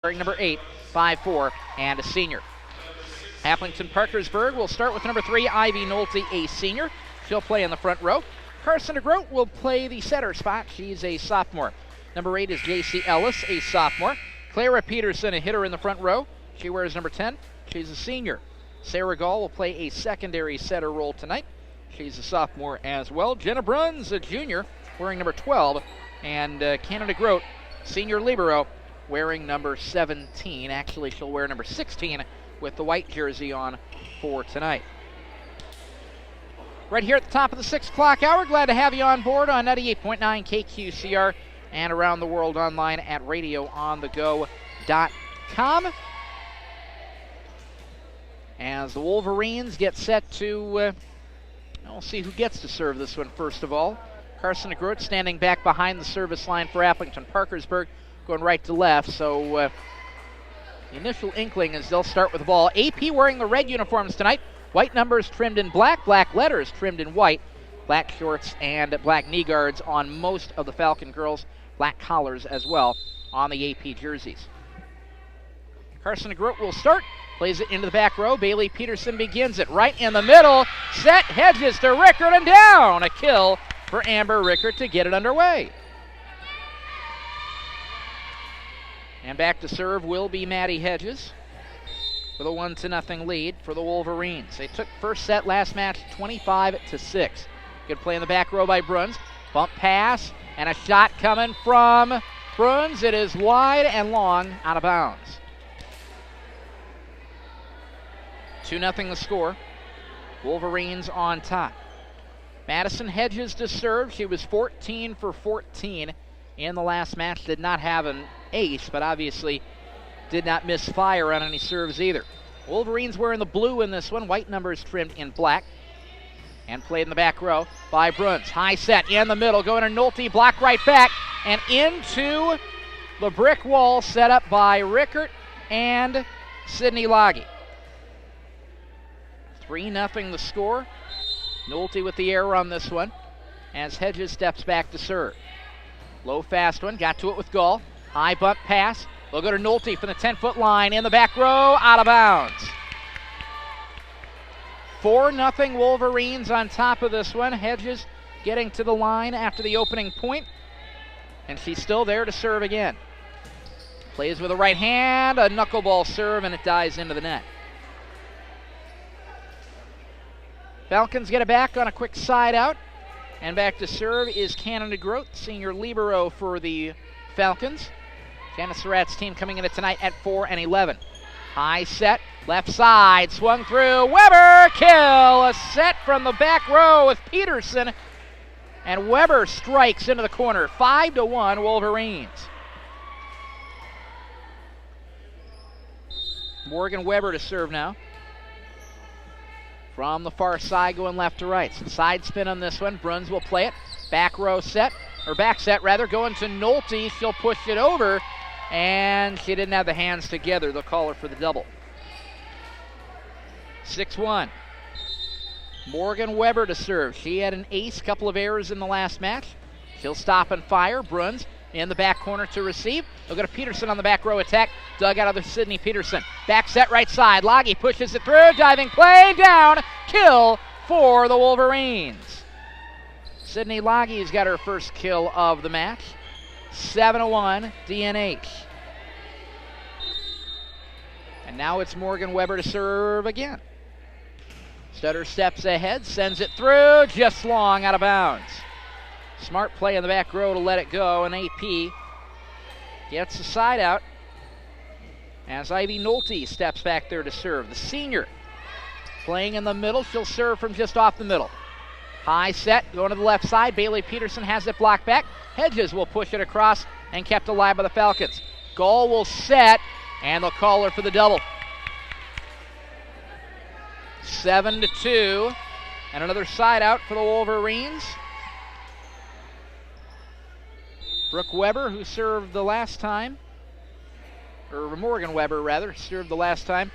wearing number 8, 5'4", and a senior. Appleton Parkersburg will start with number 3, Ivy Nolte, a senior. She'll play in the front row. Carson DeGroat will play the center spot. She's a sophomore. Number 8 is J.C. Ellis, a sophomore. Clara Peterson, a hitter in the front row. She wears number 10. She's a senior. Sarah Gall will play a secondary setter role tonight. She's a sophomore as well. Jenna Bruns, a junior, wearing number 12. And Canada DeGroat, senior libero, wearing number 17. Actually, she'll wear number 16 with the white jersey on for tonight. Right here at the top of the 6 o'clock hour, glad to have you on board on 98.9 KQCR and around the world online at radioonthego.com. As the Wolverines get set to, we'll see who gets to serve this one first of all. Carson DeGroat standing back behind the service line for Appleton Parkersburg, going right to left. So the initial inkling is they'll start with the ball. AP wearing the red uniforms tonight. White numbers trimmed in black, black letters trimmed in white, black shorts and black knee guards on most of the Falcon girls, black collars as well on the AP jerseys. Carson DeGroat will start, plays it into the back row. Bailey Peterson begins it right in the middle. Set, Hedges to Rickert and down. A kill for Amber Rickert to get it underway. And back to serve will be Maddie Hedges with a 1-0 lead for the Wolverines. They took first set last match 25-6. Good play in the back row by Bruns. Bump pass and a shot coming from Bruns. It is wide and long, out of bounds. 2-0 the score. Wolverines on top. Madison Hedges to serve. She was 14 for 14 in the last match. Did not have an ace, but obviously did not miss fire on any serves either. Wolverines wearing the blue in this one. White numbers trimmed in black. And played in the back row by Bruns. High set in the middle. Going to Nolte. Block right back. And into the brick wall set up by Rickert and Sydney Loggy. 3-0 the score. Nolte with the error on this one as Hedges steps back to serve. Low fast one. Got to it with Gall. High bump pass. They'll go to Nolte from the 10-foot line in the back row, out of bounds. 4-0 Wolverines on top of this one. Hedges getting to the line after the opening point, and she's still there to serve again. Plays with a right hand, a knuckleball serve, and it dies into the net. Falcons get it back on a quick side out, and back to serve is Canada DeGroat, senior libero for the Falcons. Janice Surratt's team coming into tonight at 4-11. High set, left side, swung through, Weber, kill! A set from the back row with Peterson, and Weber strikes into the corner. 5-1 Wolverines. Morgan Weber to serve now. From the far side, going left to right. Side spin on this one. Bruns will play it. Back row set, or back set rather, going to Nolte. She'll push it over, and she didn't have the hands together. They'll call her for the double. 6-1. Morgan Weber to serve. She had an ace, couple of errors in the last match. She'll stop and fire. Bruns in the back corner to receive. They'll go to Peterson on the back row attack. Dug out of the Sydney Peterson. Back set right side. Loggy pushes it through. Diving play. Down. Kill for the Wolverines. Sydney Loggy's got her first kill of the match. 7-1 DNH. And now it's Morgan Weber to serve again. Stutter steps ahead, sends it through, just long, out of bounds. Smart play in the back row to let it go, and AP gets the side out as Ivy Nolte steps back there to serve. The senior playing in the middle. She'll serve from just off the middle. High set, going to the left side. Bailey Peterson has it blocked back. Hedges will push it across and kept alive by the Falcons. Gall will set, and they'll call her for the double. 7-2, and another side out for the Wolverines. Brooke Weber, who served the last time, or Morgan Weber rather, served the last time,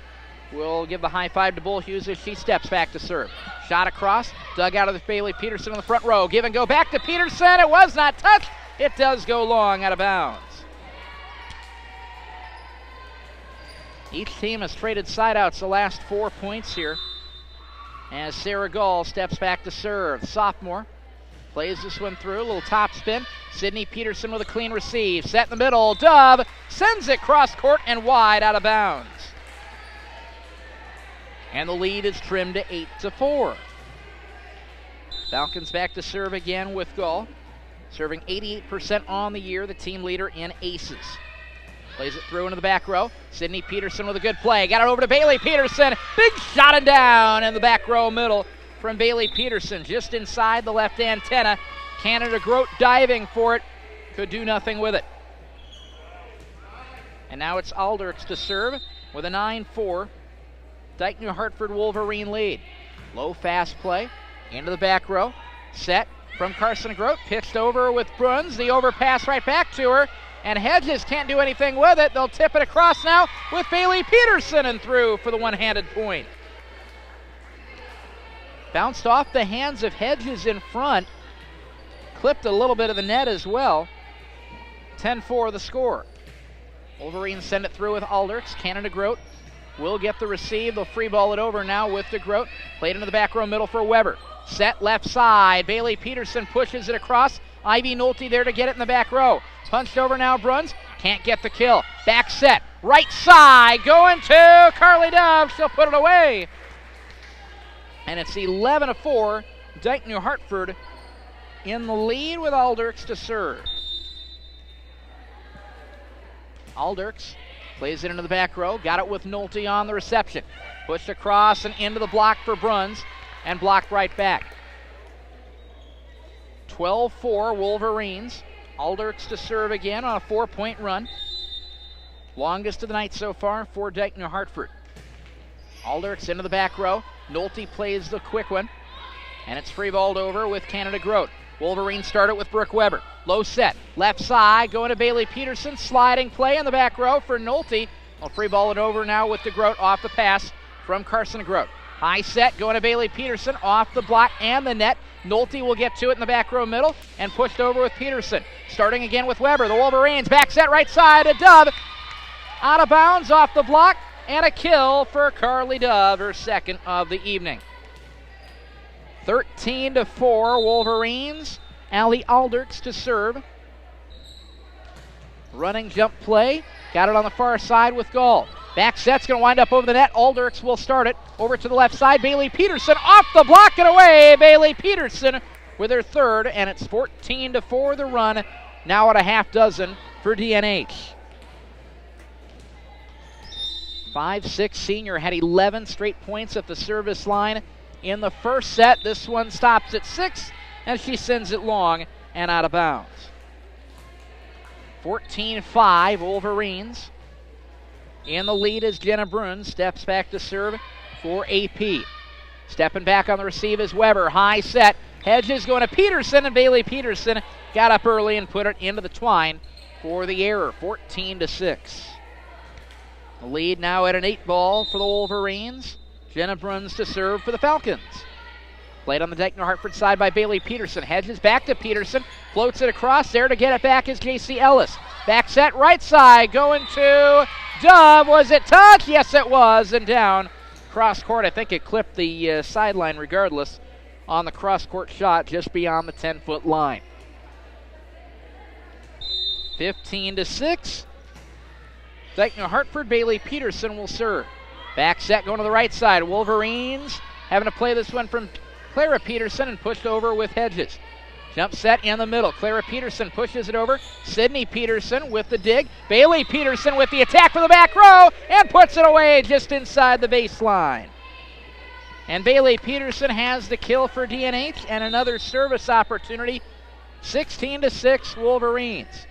will give the high five to Bull Hughes as she steps back to serve. Shot across, dug out of the Bailey Peterson on the front row. Give and go back to Peterson. It was not touched. It does go long, out of bounds. Each team has traded sideouts the last 4 points here. As Sarah Gall steps back to serve. Sophomore plays this one through, a little top spin. Sydney Peterson with a clean receive. Set in the middle, Dove sends it cross court and wide out of bounds. And the lead is trimmed to 8-4. Falcons back to serve again with Gall. Serving 88% on the year, the team leader in aces. Plays it through into the back row. Sydney Peterson with a good play. Got it over to Bailey Peterson. Big shot and down in the back row middle from Bailey Peterson. Just inside the left antenna. Canada Grote diving for it. Could do nothing with it. And now it's Aldrichs to serve with a 9-4. Dike New Hartford Wolverine lead. Low fast play into the back row. Set from Carson Grote. Pitched over with Bruns. The overpass right back to her. And Hedges can't do anything with it. They'll tip it across now with Bailey Peterson and through for the one-handed point. Bounced off the hands of Hedges in front. Clipped a little bit of the net as well. 10-4 the score. Wolverines send it through with Aldrichs. Canada Grote will get the receive. They'll free ball it over now with the Grote. Played into the back row middle for Weber. Set left side. Bailey Peterson pushes it across. Ivy Nolte there to get it in the back row. Punched over now, Bruns. Can't get the kill. Back set. Right side. Going to Carly Dove. She'll put it away. And it's 11-4. Dike New Hartford in the lead with Aldrichs to serve. Aldrichs plays it into the back row. Got it with Nolte on the reception. Pushed across and into the block for Bruns. And blocked right back. 12-4 Wolverines. Aldrichs to serve again on a 4-point run. Longest of the night so far for Dike New Hartford. Aldrichs into the back row. Nolte plays the quick one. And it's free balled over with Canada Grote. Wolverines start it with Brooke Weber. Low set. Left side going to Bailey Peterson. Sliding play in the back row for Nolte. I'll free ball it over now with the Grote off the pass from Carson Grote. High set going to Bailey Peterson off the block and the net. Nolte will get to it in the back row middle and pushed over with Peterson. Starting again with Weber. The Wolverines back set right side. A Dove out of bounds off the block and a kill for Carly Dove, her second of the evening. 13-4 Wolverines. Allie Aldrichs to serve. Running jump play. Got it on the far side with Gall. Back set's going to wind up over the net. Aldrichs will start it. Over to the left side. Bailey Peterson off the block and away. Bailey Peterson with her third, and it's 14-4 the run. Now at a half dozen for DNH. 5'6" senior had 11 straight points at the service line in the first set. This one stops at 6 as she sends it long and out of bounds. 14-5 Wolverines. In the lead as Jenna Bruns steps back to serve for AP. Stepping back on the receive is Weber. High set. Hedges going to Peterson, and Bailey Peterson got up early and put it into the twine for the error. 14-6. The lead now at an 8-ball for the Wolverines. Jenna Bruns to serve for the Falcons. Played on the Dike New Hartford side by Bailey Peterson. Hedges back to Peterson. Floats it across there to get it back is J.C. Ellis. Back set right side going to Dove. Was it touch? Yes, it was. And down cross court. I think it clipped the sideline regardless on the cross court shot just beyond the 10-foot line. 15-6. Dike New Hartford. Bailey Peterson will serve. Back set going to the right side. Wolverines having to play this one from Clara Peterson and pushed over with Hedges. Jump set in the middle. Clara Peterson pushes it over. Sydney Peterson with the dig. Bailey Peterson with the attack for the back row and puts it away just inside the baseline. And Bailey Peterson has the kill for DNH and another service opportunity. 16-6 Wolverines.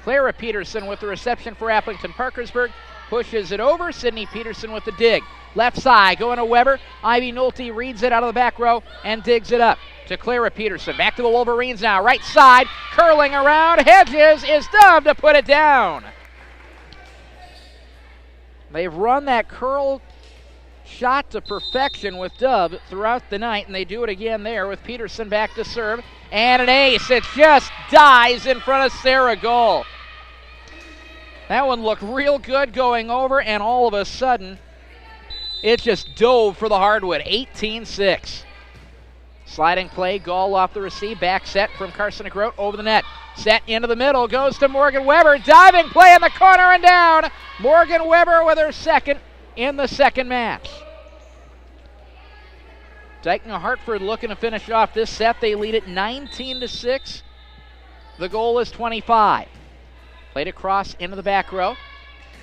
Clara Peterson with the reception for Appleton Parkersburg. Pushes it over. Sydney Peterson with the dig. Left side going to Weber. Ivy Nolte reads it out of the back row and digs it up to Clara Peterson. Back to the Wolverines now. Right side. Curling around. Hedges is Dove to put it down. They've run that curl shot to perfection with Dove throughout the night, and they do it again there with Peterson back to serve. And an ace. It just dies in front of Sarah Gall. That one looked real good going over, and all of a sudden, it just dove for the hardwood. 18-6. Sliding play, Gall off the receive, back set from Carson DeGroat over the net. Set into the middle, goes to Morgan Weber. Diving play in the corner and down. Morgan Weber with her second in the second match. Dayton Hartford looking to finish off this set. They lead it 19-6. The goal is 25. Played across into the back row.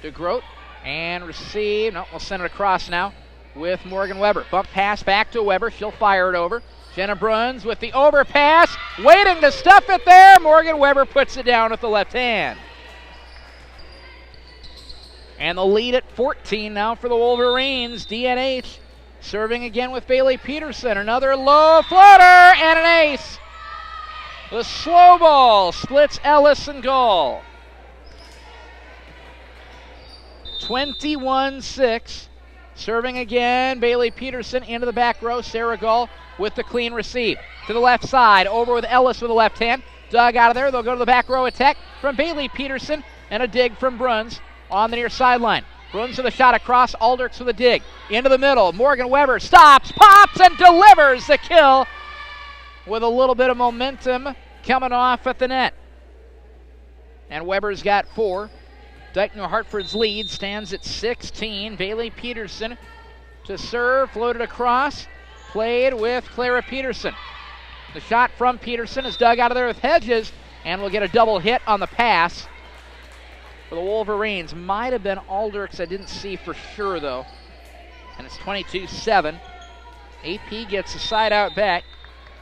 DeGroat and receive. No, we'll send it across now with Morgan Weber. Bump pass back to Weber. She'll fire it over. Jenna Bruns with the overpass, waiting to stuff it there. Morgan Weber puts it down with the left hand. And the lead at 14 now for the Wolverines. DNH serving again with Bailey Peterson. Another low floater and an ace. The slow ball splits Ellis and Gall. 21-6. Serving again, Bailey Peterson into the back row. Sarah Gall with the clean receive. To the left side, over with Ellis with the left hand. Dug out of there, they'll go to the back row attack from Bailey Peterson, and a dig from Bruns on the near sideline. Bruns with a shot across, Aldrichs with a dig. Into the middle, Morgan Weber stops, pops, and delivers the kill with a little bit of momentum coming off at the net. And Weber's got 4. Dayton Hartford's lead stands at 16. Bailey Peterson to serve, floated across, played with Clara Peterson. The shot from Peterson is dug out of there with Hedges, and we'll get a double hit on the pass for the Wolverines. Might have been Aldrichs, I didn't see for sure though. And it's 22-7. AP gets a side out back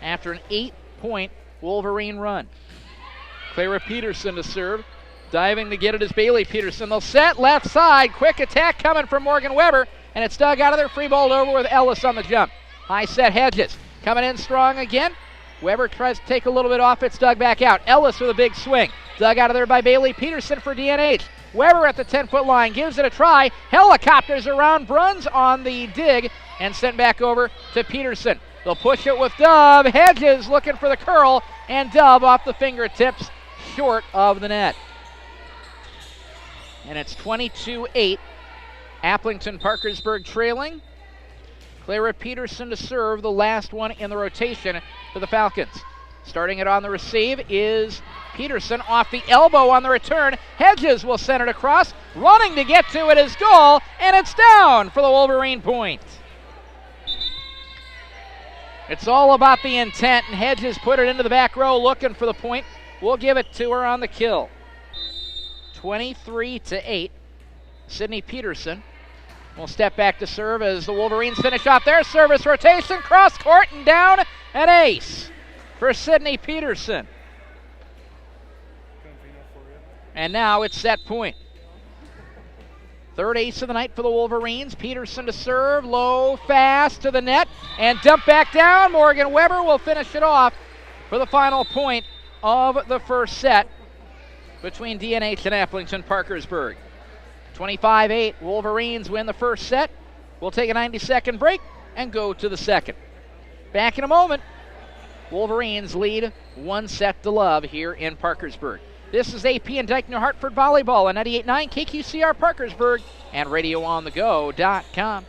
after an 8-point Wolverine run. Clara Peterson to serve. Diving to get it is Bailey Peterson. They'll set left side. Quick attack coming from Morgan Weber. And it's dug out of there. Free balled over with Ellis on the jump. High set Hedges. Coming in strong again. Weber tries to take a little bit off. It's dug back out. Ellis with a big swing. Dug out of there by Bailey Peterson for DNH. Weber at the 10-foot line. Gives it a try. Helicopters around. Bruns on the dig. And sent back over to Peterson. They'll push it with Dove. Hedges looking for the curl. And Dove off the fingertips. Short of the net. And it's 22-8. Applington Parkersburg trailing. Clara Peterson to serve, the last one in the rotation for the Falcons. Starting it on the receive is Peterson off the elbow on the return. Hedges will send it across. Running to get to it is Gall, and it's down for the Wolverine point. It's all about the intent, and Hedges put it into the back row looking for the point. We'll give it to her on the kill. 23-8. Sydney Peterson will step back to serve as the Wolverines finish off their service rotation. Cross court and down, an ace for Sydney Peterson. And now it's set point. Third ace of the night for the Wolverines. Peterson to serve, low, fast to the net, and dump back down. Morgan Weber will finish it off for the final point of the first set between DNH and Applington Parkersburg. 25-8, Wolverines win the first set. We'll take a 90-second break and go to the second. Back in a moment. Wolverines lead 1-0 here in Parkersburg. This is AP and Dayton Hartford Volleyball on 98.9 KQCR Parkersburg and RadioOnTheGo.com.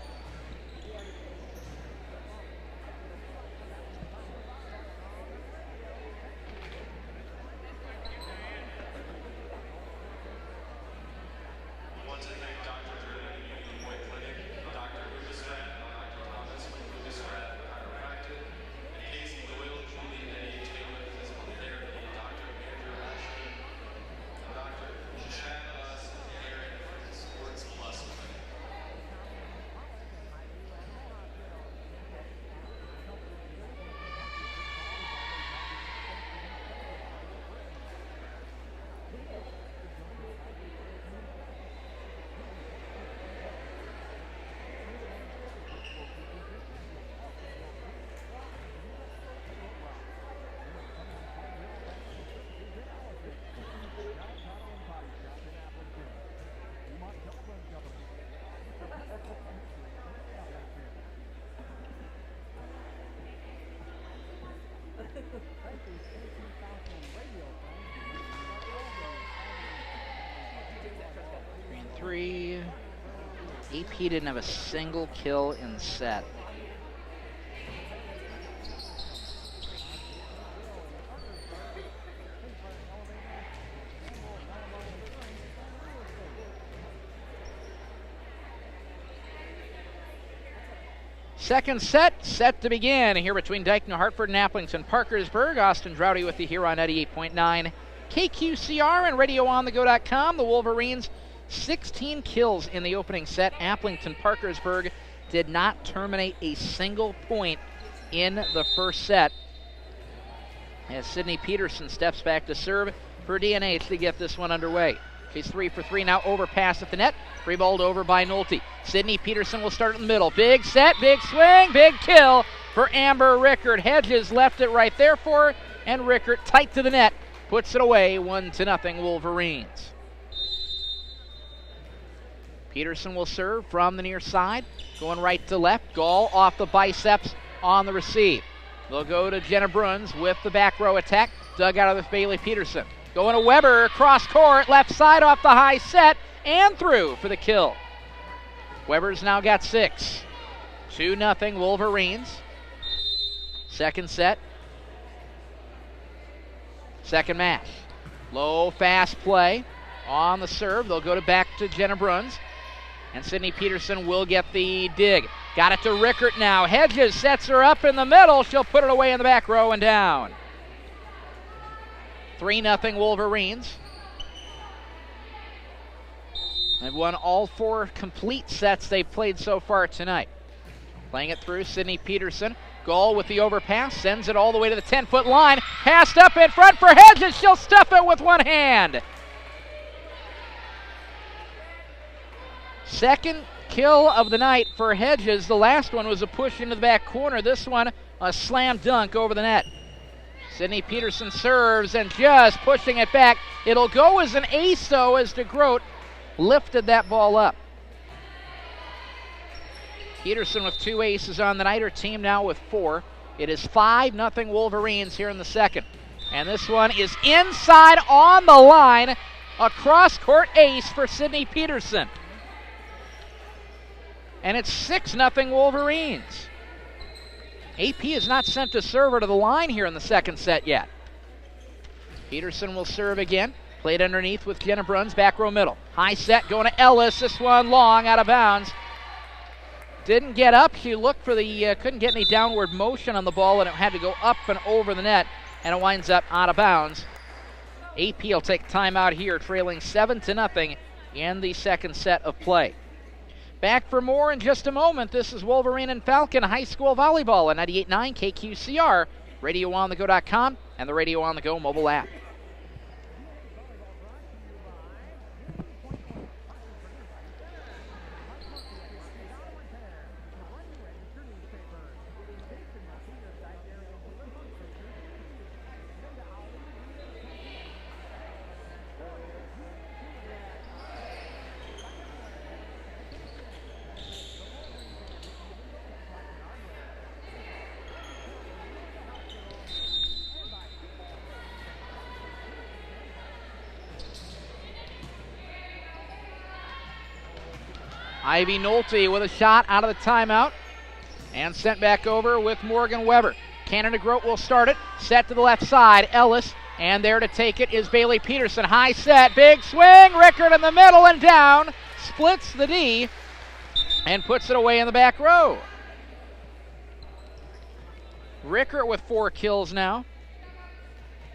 AP didn't have a single kill in the set. Second set to begin here between Dyke New Hartford and Appleton Parkersburg. Austin Droughty with you here on 98.9 KQCR and RadioOnTheGo.com. The Wolverines 16 kills in the opening set. Appleton Parkersburg did not terminate a single point in the first set. As Sydney Peterson steps back to serve for DNH to get this one underway. She's 3 for 3 now, overpass at the net. Rebolled over by Nolte. Sydney Peterson will start in the middle. Big set, big swing, big kill for Amber Rickert. Hedges left it right there for her, and Rickert tight to the net. Puts it away, 1-0 Wolverines. Peterson will serve from the near side. Going right to left. Gall off the biceps on the receive. They'll go to Jenna Bruns with the back row attack. Dug out of the Bailey Peterson. Going to Weber, cross court, left side off the high set, and through for the kill. Weber's now got 6. 2-0 Wolverines. Second set. Second match. Low, fast play on the serve. They'll go back to Jenna Bruns. And Sydney Peterson will get the dig. Got it to Rickert now. Hedges sets her up in the middle. She'll put it away in the back row and down. 3-0 Wolverines. They've won all 4 complete sets they've played so far tonight. Playing it through, Sydney Peterson. Gall with the overpass, sends it all the way to the 10-foot line. Passed up in front for Hedges. She'll stuff it with one hand. Second kill of the night for Hedges. The last one was a push into the back corner. This one, a slam dunk over the net. Sydney Peterson serves and just pushing it back. It'll go as an ace, though, as DeGroat lifted that ball up. Peterson with 2 aces on the night. Her team now with 4. It is 5-0 Wolverines here in the second. And this one is inside on the line. A cross-court ace for Sydney Peterson. And it's 6-0 Wolverines. AP has not sent a server to the line here in the second set yet. Peterson will serve again. Played underneath with Jenna Bruns, back row middle. High set going to Ellis. This one long, out of bounds. Didn't get up. She looked for the, couldn't get any downward motion on the ball, and it had to go up and over the net, and it winds up out of bounds. AP will take timeout here, trailing 7-0 in the second set of play. Back for more in just a moment. This is Wolverine and Falcon High School Volleyball on 98.9 KQCR, RadioOnTheGo.com, and the Radio On The Go mobile app. Ivy Nolte with a shot out of the timeout and sent back over with Morgan Weber. Canada Grote will start it. Set to the left side. Ellis, and there to take it is Bailey Peterson. High set, big swing. Rickert in the middle and down. Splits the D and puts it away in the back row. Rickert with 4 kills now.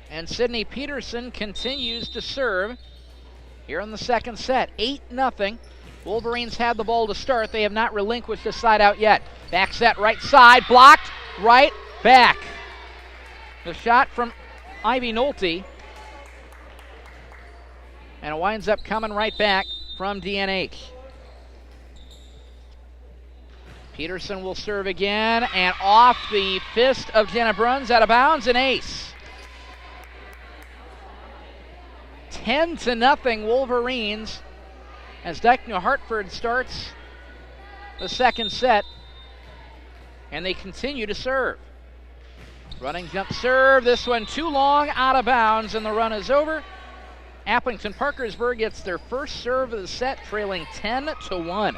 And Sydney Peterson continues to serve here in the second set. 8-0. Wolverines had the ball to start. They have not relinquished the side out yet. Back set, right side, blocked, right back. The shot from Ivy Nolte. And it winds up coming right back from DNH. Peterson will serve again, and off the fist of Jenna Bruns, out of bounds, an ace. 10-0 Wolverines as Dyke New Hartford starts the second set, and they continue to serve. Running jump serve, this one too long, out of bounds, and the run is over. Appleton Parkersburg gets their first serve of the set, trailing 10-1.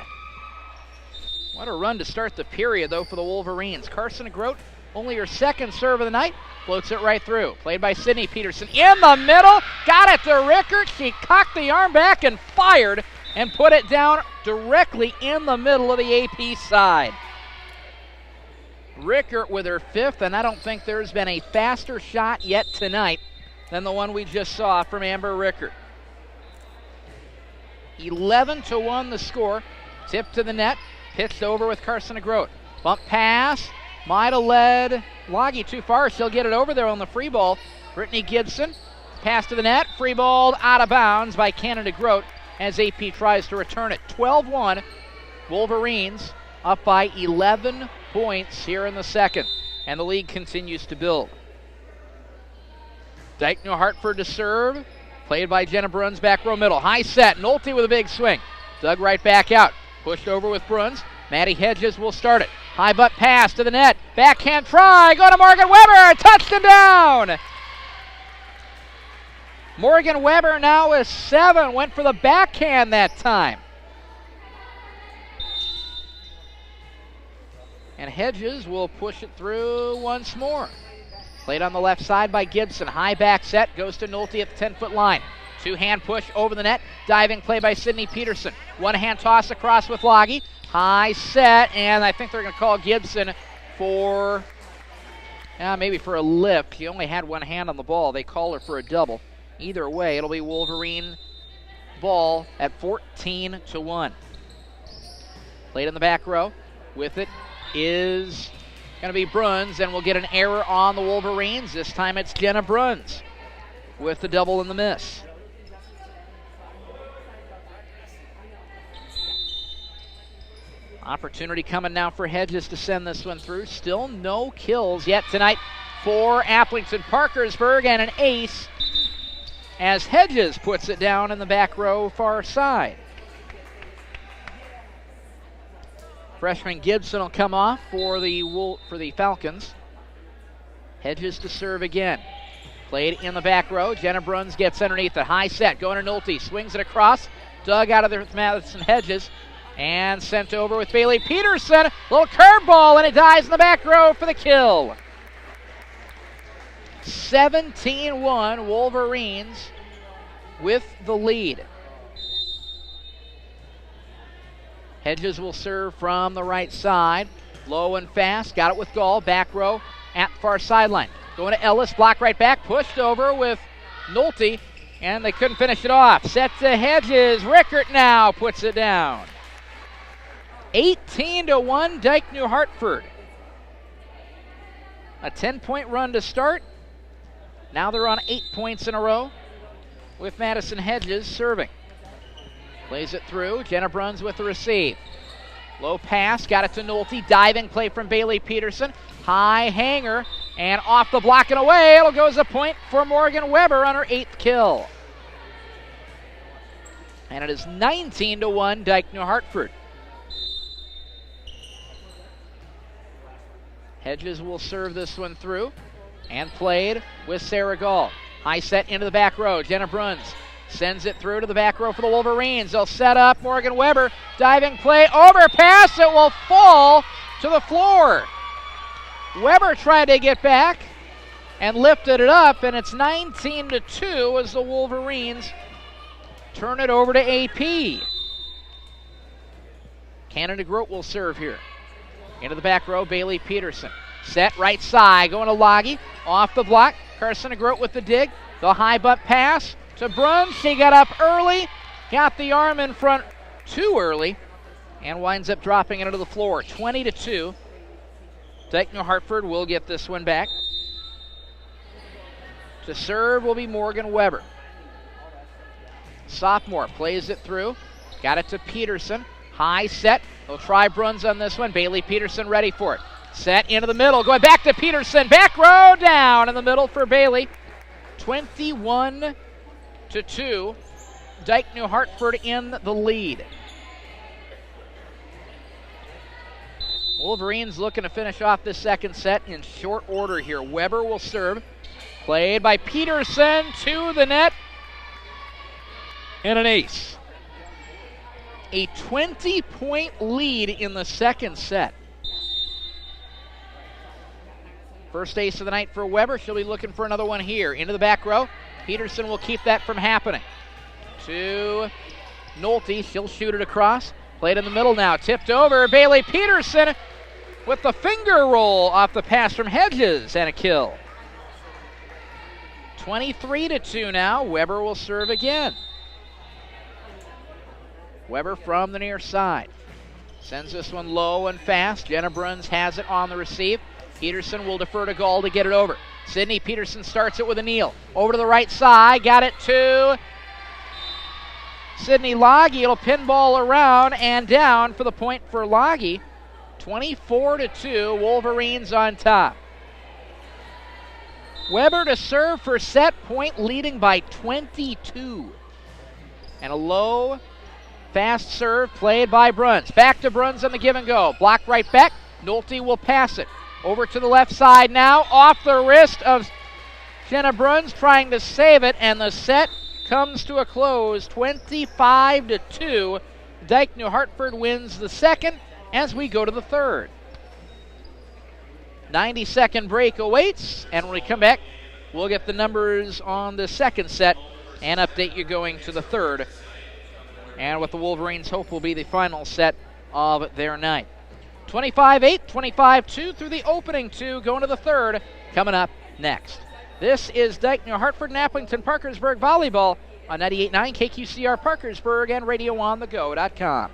What a run to start the period, though, for the Wolverines. Carson Grote, only her second serve of the night, floats it right through. Played by Sydney Peterson in the middle. Got it to Rickert. She cocked the arm back and fired and put it down directly in the middle of the AP side. Rickert with her fifth, and I don't think there's been a faster shot yet tonight than the one we just saw from Amber Rickert. 11-1 the score. Tip to the net, pitched over with Carson Grote. Bump pass, might have led Loggy too far. She'll get it over there on the free ball. Brittany Gibson, pass to the net, free balled out of bounds by Canada Grote as AP tries to return it. 12-1, Wolverines up by 11 points here in the second, and the league continues to build. Dyke New Hartford to serve, played by Jenna Bruns, back row middle. High set, Nolte with a big swing. Dug right back out, pushed over with Bruns. Maddie Hedges will start it. High butt pass to the net, backhand try, go to Morgan Weber, touchdown down! Morgan Weber now is 7, went for the backhand that time. And Hedges will push it through once more. Played on the left side by Gibson. High back set, goes to Nolte at the 10-foot line. Two-hand push over the net. Diving play by Sydney Peterson. One-hand toss across with Loggy. High set, and I think they're going to call Gibson for, maybe for a lift. He only had one hand on the ball. They call her for a double. Either way, it'll be Wolverine ball at 14-1. Played in the back row. With it is going to be Bruns, and we'll get an error on the Wolverines. This time it's Jenna Bruns with the double and the miss. Opportunity coming now for Hedges to send this one through. Still no kills yet tonight for Applington Parkersburg, and an ace as Hedges puts it down in the back row far side. Freshman Gibson will come off for the Falcons. Hedges to serve again. Played in the back row. Jenna Bruns gets underneath the high set. Going to Nolte. Swings it across. Dug out of there with Madison Hedges. And sent over with Bailey Peterson. Little curveball, and it dies in the back row for the kill. 17-1 Wolverines with the lead. Hedges will serve from the right side. Low and fast. Got it with Gall. Back row at the far sideline. Going to Ellis. Block right back. Pushed over with Nolte. And they couldn't finish it off. Set to Hedges. Rickert now puts it down. 18-1 Dyke New Hartford. A 10-point run to start. Now they're on 8 points in a row with Madison Hedges serving. Plays it through. Jenna Bruns with the receive. Low pass. Got it to Nolte. Diving play from Bailey Peterson. High hanger. And off the block and away. It'll go as a point for Morgan Weber on her 8th kill. And it is 19-1 Dyke New Hartford. Hedges will serve this one through. And played with Sarah Gall. High set into the back row. Jenna Bruns sends it through to the back row for the Wolverines. They'll set up Morgan Weber. Diving play, overpass. It will fall to the floor. Weber tried to get back and lifted it up, and it's 19-2 as the Wolverines turn it over to AP. Canada Grote will serve here. Into the back row, Bailey Peterson. Set right side, going to Loggy. Off the block, Carson Grote with the dig. The high butt pass to Bruns. She got up early, got the arm in front too early, and winds up dropping it to the floor. 20-2. Dyke New Hartford will get this one back. To serve will be Morgan Weber. Sophomore plays it through. Got it to Peterson. High set. They'll try Bruns on this one. Bailey Peterson ready for it. Set into the middle. Going back to Peterson. Back row down in the middle for Bailey. 21-2. Dyke New Hartford in the lead. Wolverines looking to finish off this second set in short order here. Weber will serve. Played by Peterson to the net. And an ace. A 20-point lead in the second set. First ace of the night for Weber. She'll be looking for another one here. Into the back row. Peterson will keep that from happening. To Nolte. She'll shoot it across. Played in the middle now. Tipped over. Bailey Peterson with the finger roll off the pass from Hedges and a kill. 23-2 now. Weber will serve again. Weber from the near side. Sends this one low and fast. Jenna Bruns has it on the receive. Peterson will defer to Gall to get it over. Sydney Peterson starts it with a kneel. Over to the right side. Got it to Sydney Loggy. It'll pinball around and down for the point for Loggy. 24-2. Wolverines on top. Weber to serve for set point, leading by 22. And a low, fast serve played by Bruns. Back to Bruns on the give and go. Block right back. Nolte will pass it. Over to the left side now. Off the wrist of Jenna Bruns trying to save it. And the set comes to a close. 25-2. Dyke New Hartford wins the second as we go to the third. 90-second break awaits. And when we come back, we'll get the numbers on the second set and update you going to the third. And what the Wolverines hope will be the final set of their night. 25-8, 25-2 through the opening two, going to the third, coming up next. This is Dyke New Hartford and Appleton Parkersburg Volleyball on 98.9 KQCR Parkersburg and RadioOnTheGo.com.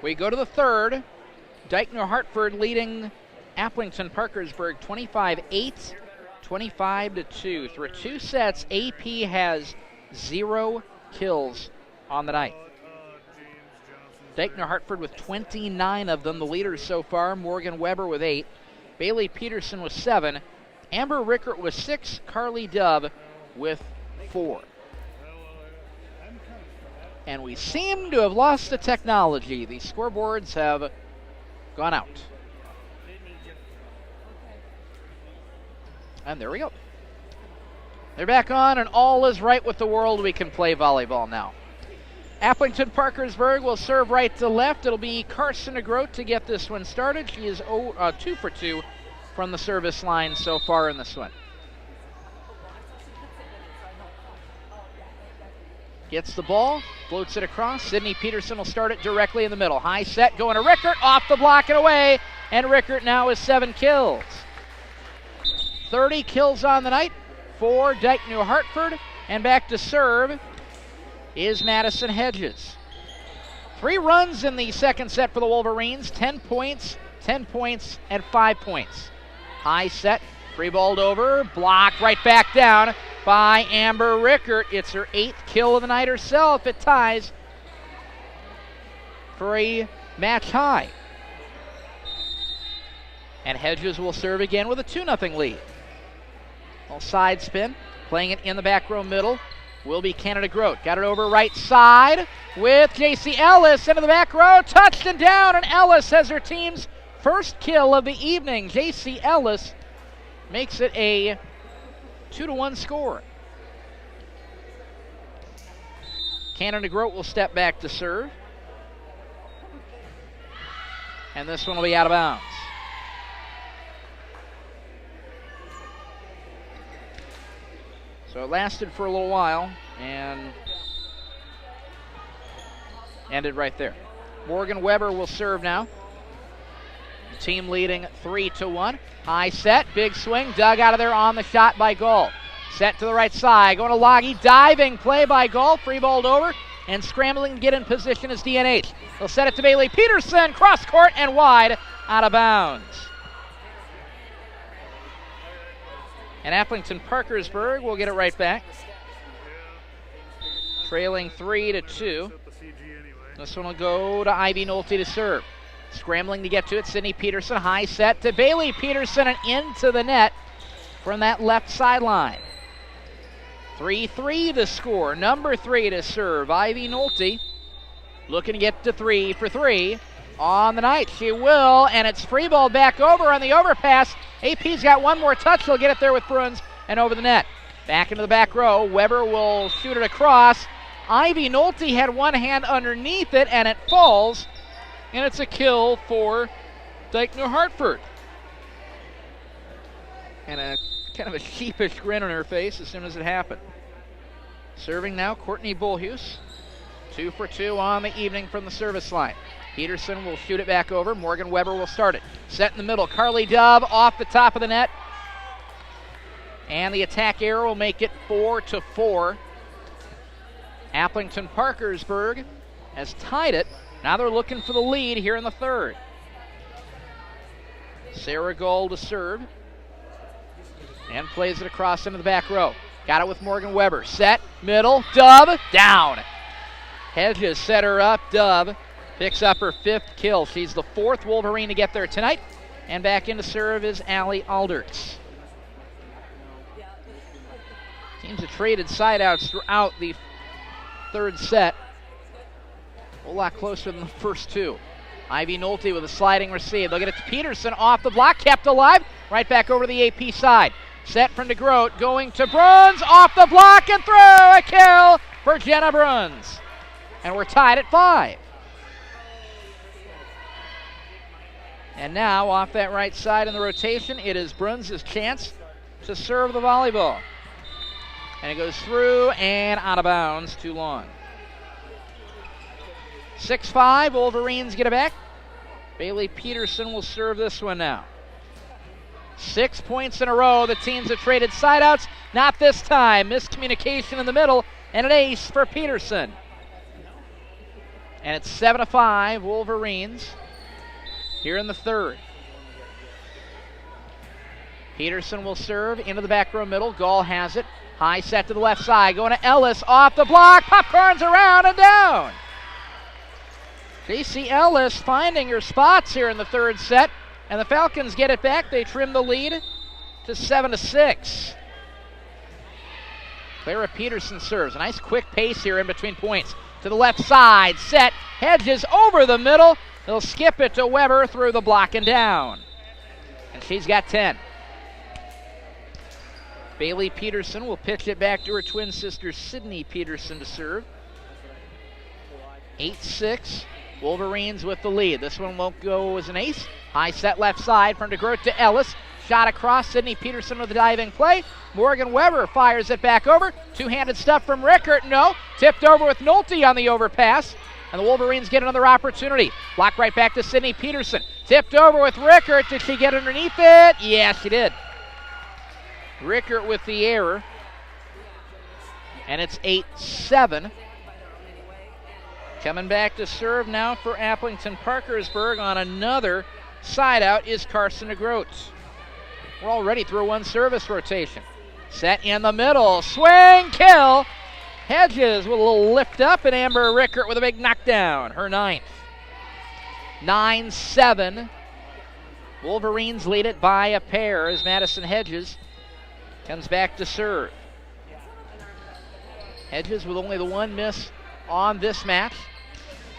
We go to the third. Dyke New Hartford leading Appleton Parkersburg 25-8, 25-2. Through two sets, AP has 0 kills on the night. Dyke New Hartford with 29 of them, the leaders so far. Morgan Weber with 8. Bailey Peterson with 7. Amber Rickert with 6. Carly Dove with 4. And we seem to have lost the technology. The scoreboards have gone out. And there we go. They're back on, and all is right with the world. We can play volleyball now. Appleton Parkersburg will serve right to left. It'll be Carson DeGroat to get this one started. She is 2 for 2 from the service line so far in this one. Gets the ball, floats it across. Sydney Peterson will start it directly in the middle. High set going to Rickert, off the block and away. And Rickert now has 7 kills. 30 kills on the night for Dyke New Hartford. And back to serve is Madison Hedges. 3 runs in the second set for the Wolverines. 10 points, 10 points, and 5 points. High set, free balled over, blocked right back down by Amber Rickert. It's her 8th kill of the night herself. It ties for a match high. And Hedges will serve again with a 2-0 lead. Well, side spin, playing it in the back row middle. will be Canada Grote. Got it over right side with J.C. Ellis into the back row. Touched and down, and Ellis has her team's first kill of the evening. J.C. Ellis makes it a 2-1 score. Canada Grote will step back to serve. And this one will be out of bounds. So it lasted for a little while and ended right there. Morgan Weber will serve now. The team leading 3-1. High set, big swing, dug out of there on the shot by Gall. Set to the right side, going to Loggy, diving play by Gall, free balled over, and scrambling to get in position is DNH. They'll set it to Bailey Peterson, cross court and wide, out of bounds. And Appleton Parkersburg will get it right back. Trailing 3-2. This one will go to Ivy Nolte to serve. Scrambling to get to it, Sydney Peterson, high set to Bailey Peterson and into the net from that left sideline. 3-3 the score, number 3 to serve. Ivy Nolte looking to get to 3 for 3 on the night. She will, and it's free ball back over on the overpass. AP's got one more touch. They'll get it there with Bruns and over the net. Back into the back row. Weber will shoot it across. Ivy Nolte had one hand underneath it, and it falls, and it's a kill for Dyke New Hartford. And a kind of a sheepish grin on her face as soon as it happened. Serving now, Courtney Bullhuse. 2 for 2 on the evening from the service line. Peterson will shoot it back over. Morgan Weber will start it. Set in the middle. Carly Dove off the top of the net. And the attack error will make it 4-4. Appleton Parkersburg has tied it. Now they're looking for the lead here in the third. Sarah Gold to serve. And plays it across into the back row. Got it with Morgan Weber. Set, middle, Dove, down. Hedges set her up. Dove picks up her 5th kill. She's the 4th Wolverine to get there tonight. And back in to serve is Allie Alderts. Teams have traded sideouts throughout the third set. A whole lot closer than the first two. Ivy Nolte with a sliding receive. They'll get it to Peterson off the block, kept alive. Right back over to the AP side. Set from DeGroat, going to Bruns, off the block and through. A kill for Jenna Bruns. And we're tied at 5. And now off that right side in the rotation, it is Bruns' chance to serve the volleyball. And it goes through and out of bounds, too long. 6-5, Wolverines get it back. Bailey Peterson will serve this one now. 6 points in a row. The teams have traded sideouts. Not this time. Miscommunication in the middle and an ace for Peterson. And it's 7-5, Wolverines here in the third. Peterson will serve into the back row middle. Gall has it. High set to the left side. Going to Ellis off the block. Popcorns around and down. J.C. Ellis finding her spots here in the third set. And the Falcons get it back. They trim the lead to 7-6. Clara Peterson serves. A nice quick pace here in between points. To the left side. Set. Hedges over the middle. They'll skip it to Weber through the block and down. And she's got 10. Bailey Peterson will pitch it back to her twin sister Sydney Peterson to serve. 8-6. Wolverines with the lead. This one won't go as an ace. High set left side from DeGroat to Ellis. Shot across. Sydney Peterson with a diving play. Morgan Weber fires it back over. Two-handed stuff from Rickert. No. Tipped over with Nolte on the overpass. And the Wolverines get another opportunity. Block right back to Sydney Peterson. Tipped over with Rickert. Did she get underneath it? Yeah, she did. Rickert with the error. And it's 8-7. Coming back to serve now for Appleton Parkersburg on another side out is Carson DeGroat. We're already through one service rotation. Set in the middle. Swing, kill. Hedges with a little lift up, and Amber Rickert with a big knockdown. Her 9th. 9-7. Wolverines lead it by a pair as Madison Hedges comes back to serve. Hedges with only the one miss on this match.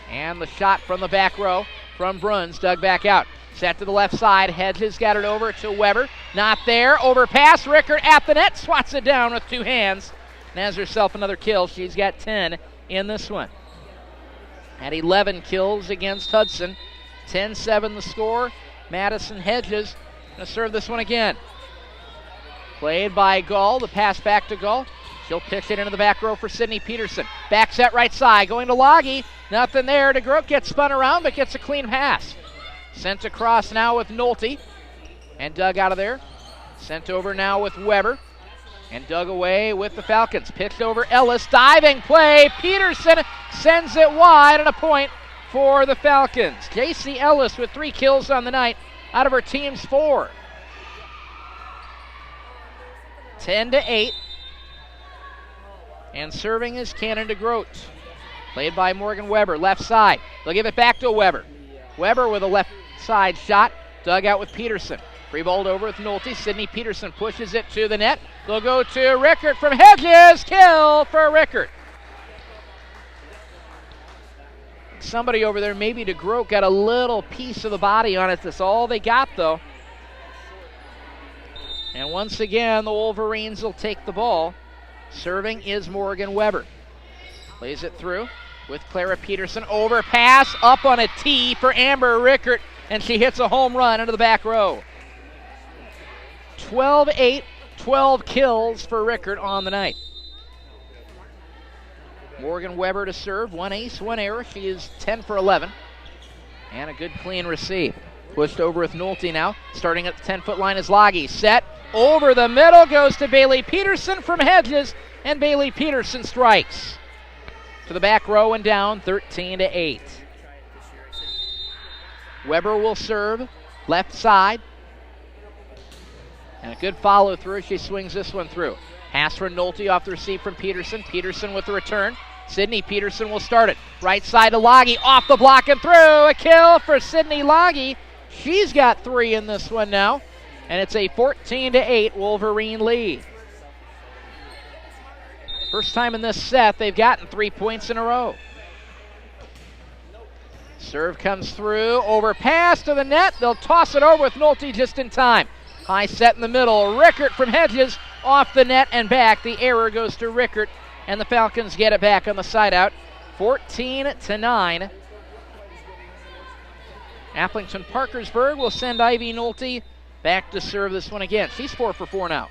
And the shot from the back row from Bruns, dug back out. Set to the left side, Hedges got it over to Weber. Not there, overpass, Rickert at the net, swats it down with two hands. And has herself another kill. She's got 10 in this one. Had 11 kills against Hudson. 10-7 the score. Madison Hedges going to serve this one again. Played by Gull, the pass back to Gull. She'll pitch it into the back row for Sydney Peterson. Back set right side, going to Loggy. Nothing there. DeGroot gets spun around, but gets a clean pass. Sent across now with Nolte. And dug out of there. Sent over now with Weber. And dug away with the Falcons. Pitched over Ellis. Diving play. Peterson sends it wide, and a point for the Falcons. J.C. Ellis with 3 kills on the night out of her team's 4. 10-8. And serving is Cannon DeGroot. Played by Morgan Weber, left side. They'll give it back to Weber. Weber with a left side shot. Dug out with Peterson. Free balled over with Nolte. Sydney Peterson pushes it to the net. They'll go to Rickert from Hedges. Kill for Rickert. Somebody over there, maybe DeGroot, got a little piece of the body on it. That's all they got, though. And once again, the Wolverines will take the ball. Serving is Morgan Weber. Plays it through with Clara Peterson. Overpass up on a tee for Amber Rickert, and she hits a home run into the back row. 12-8, 12 kills for Rickert on the night. Morgan Weber to serve. 1 ace, 1 error. She is 10 for 11. And a good clean receive. Pushed over with Nolte now. Starting at the 10-foot line is Loggy. Set over the middle. Goes to Bailey Peterson from Hedges. And Bailey Peterson strikes. To the back row and down, 13-8. Weber will serve. Left side. And a good follow through. She swings this one through. Pass for Nolte off the receive from Peterson. Peterson with the return. Sydney Peterson will start it. Right side to Loggy. Off the block and through. A kill for Sydney Loggy. She's got 3 in this one now. And it's a 14-8 Wolverine lead. First time in this set they've gotten 3 points in a row. Serve comes through. Overpass to the net. They'll toss it over with Nolte just in time. High set in the middle. Rickert from Hedges off the net and back. The error goes to Rickert, and the Falcons get it back on the side out. 14-9. Appleton Parkersburg will send Ivy Nolte back to serve this one again. She's 4 for 4 now.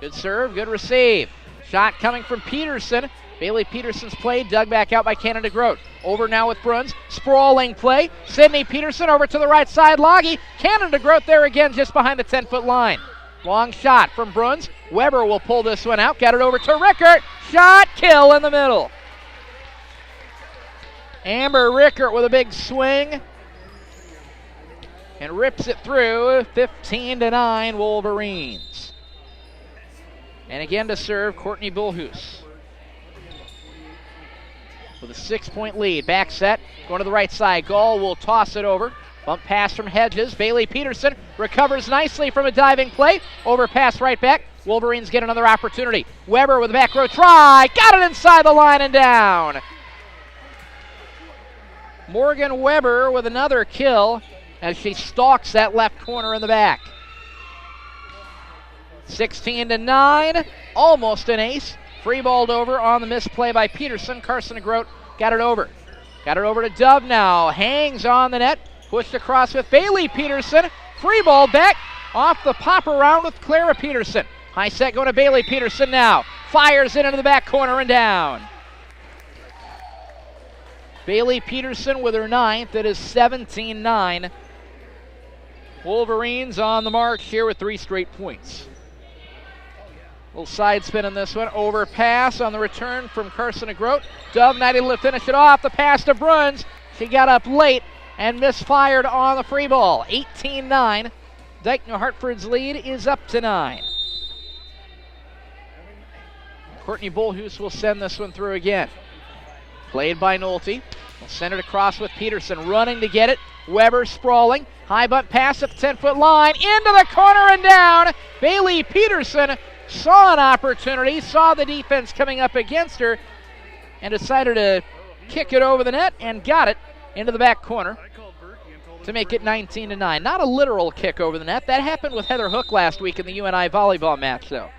Good serve, good receive. Shot coming from Peterson. Bailey Peterson's play, dug back out by Cannon DeGroot. Over now with Bruns. Sprawling play. Sydney Peterson over to the right side. Loggy. Cannon DeGroot there again just behind the 10-foot line. Long shot from Bruns. Weber will pull this one out. Got it over to Rickert. Shot, kill in the middle. Amber Rickert with a big swing. And rips it through. 15-9 Wolverines. And again to serve, Courtney Bullhoose. With a 6-point lead. Back set, going to the right side. Gall will toss it over. Bump pass from Hedges. Bailey Peterson recovers nicely from a diving play. Overpass right back. Wolverines get another opportunity. Weber with a back row try. Got it inside the line and down. Morgan Weber with another kill as she stalks that left corner in the back. 16-9. Almost an ace. Free balled over on the misplay by Peterson. Carson DeGroot got it over. Got it over to Dove now. Hangs on the net. Pushed across with Bailey Peterson. Free ball back off the pop around with Clara Peterson. High set going to Bailey Peterson now. Fires it into the back corner and down. Bailey Peterson with her 9th. It is 17-9. Wolverines on the march here with 3 straight points. Little side spin in this one. Overpass on the return from Carson DeGroot. Dove not able to finish it off. The pass to Bruns. She got up late and misfired on the free ball. 18-9. Dyke New Hartford's lead is up to 9. Courtney Bullhoose will send this one through again. Played by Nolte. Will send it across with Peterson. Running to get it. Weber sprawling. High butt pass at the 10-foot line. Into the corner and down. Bailey Peterson saw an opportunity, saw the defense coming up against her, and decided to kick it over the net and got it into the back corner to make it 19-9. Not a literal kick over the net. That happened with Heather Hook last week in the UNI volleyball match, though.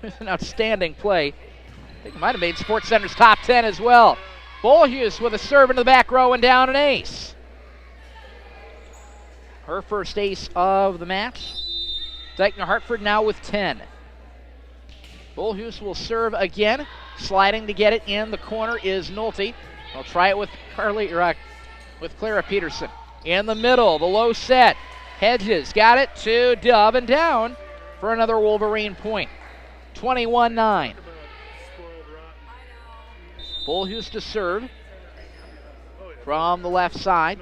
It was an outstanding play. I think it might have made SportsCenter's top 10 as well. Bolhus with a serve into the back row and down an ace. Her first ace of the match. Dykner Hartford now with 10. Bolhus will serve again. Sliding to get it in the corner is Nolte. They'll try it with Clara Peterson. In the middle, the low set. Hedges got it to Dub and down for another Wolverine point. 21-9. Bolhus to serve from the left side.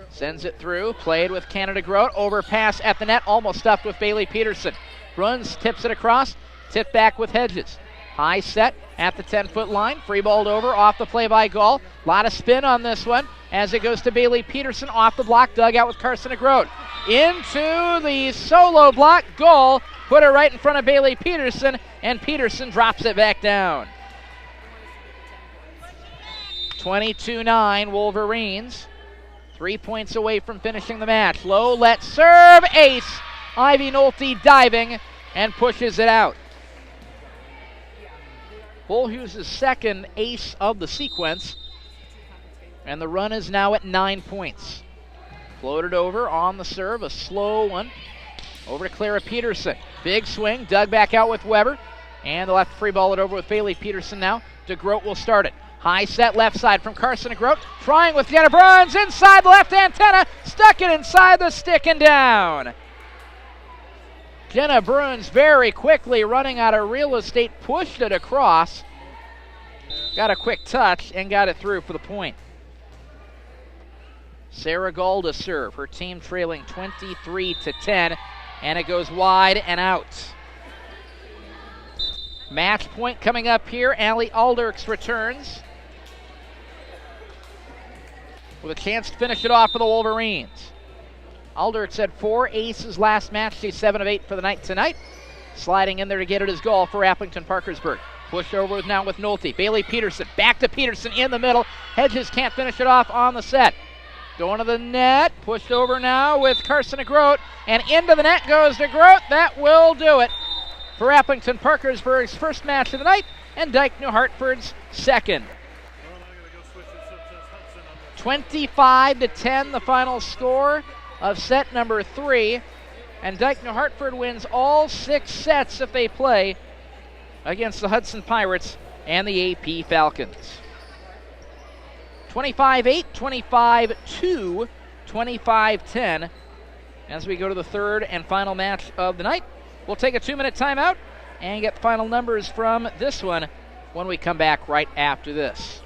Sends it through, played with Canada Grote. Overpass at the net, almost stuffed with Bailey Peterson. Bruns tips it across, tipped back with Hedges. High set at the 10-foot line, free balled over, off the play by Gall. A lot of spin on this one as it goes to Bailey Peterson, off the block, dug out with Carson Grote. Into the solo block, Gall put it right in front of Bailey Peterson, and Peterson drops it back down. 22-9 Wolverines. 3 points away from finishing the match. Low let serve, ace. Ivy Nolte diving and pushes it out. Bolhus' second ace of the sequence, and the run is now at 9 points. Floated over on the serve, a slow one. Over to Clara Peterson. Big swing, dug back out with Weber, and they'll have to free ball it over with Bailey Peterson now. DeGroat will start it. High set left side from Carson Grote. Trying with Jenna Bruns inside the left antenna. Stuck it inside the stick and down. Jenna Bruns very quickly running out of real estate. Pushed it across. Got a quick touch and got it through for the point. Sarah Gall to serve. Her team trailing 23-10. And it goes wide and out. Match point coming up here. Allie Alderks returns with a chance to finish it off for the Wolverines. Alderks had 4 aces last match. She's 7 of 8 for the night tonight. Sliding in there to get it is Gall for Appleton Parkersburg. Pushed over now with Nolte. Bailey Peterson, back to Peterson in the middle. Hedges can't finish it off on the set. Going to the net, pushed over now with Carson Grote, and into the net goes to Grote. That will do it for Appleton Parkersburg's first match of the night, and Dyke New Hartford's second. 25-10 the final score of set number 3, and Dyke New Hartford wins all 6 sets if they play against the Hudson Pirates and the AP Falcons. 25-8, 25-2, 25-10 as we go to the third and final match of the night. We'll take a 2-minute timeout and get final numbers from this one when we come back right after this.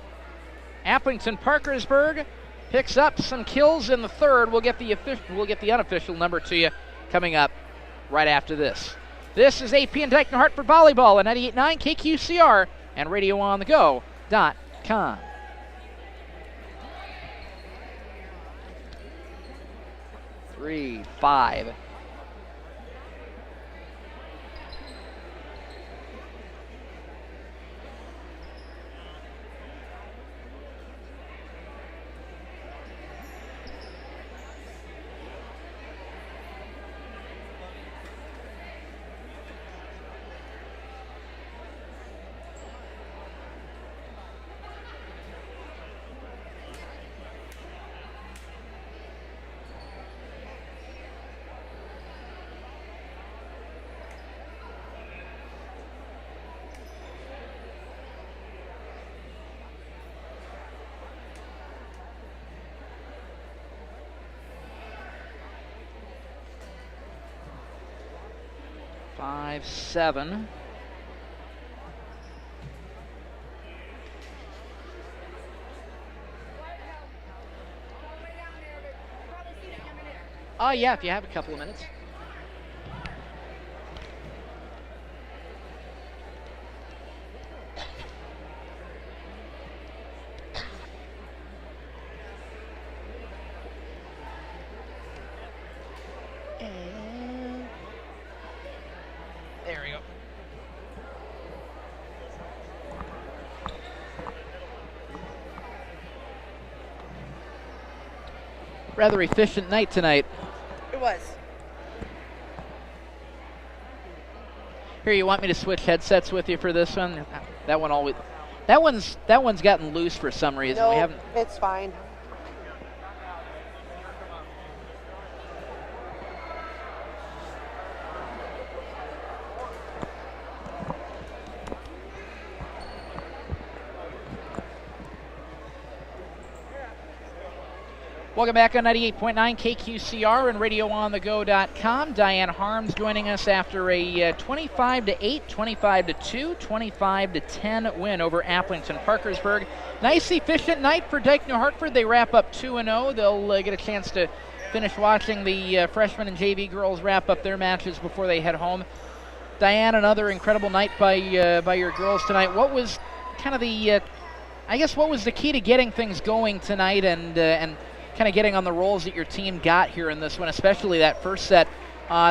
Appleton Parkersburg picks up some kills in the third. We'll get the unofficial number to you coming up right after this. This is AP and Dyke New Hartford Volleyball on 98.9 KQCR and RadioOnTheGo.com. Three, 5. Five, 7. Oh, yeah, if you have a couple of minutes. Rather efficient night tonight. It was. Here, you want me to switch headsets with you for this one? That one always. That one's gotten loose for some reason. No, We haven't. it's fine. Welcome back on 98.9 KQCR and RadioOnTheGo.com. Diane Harms joining us after a 25-8, 25-2, 25-10 win over Appleton Parkersburg. Nice, efficient night for Dike New Hartford. They wrap up 2-0. They'll get a chance to finish watching the freshmen and JV girls wrap up their matches before they head home. Diane, another incredible night by your girls tonight. What was kind of the, what was the key to getting things going tonight and kind of getting on the rolls that your team got here in this one, especially that first set,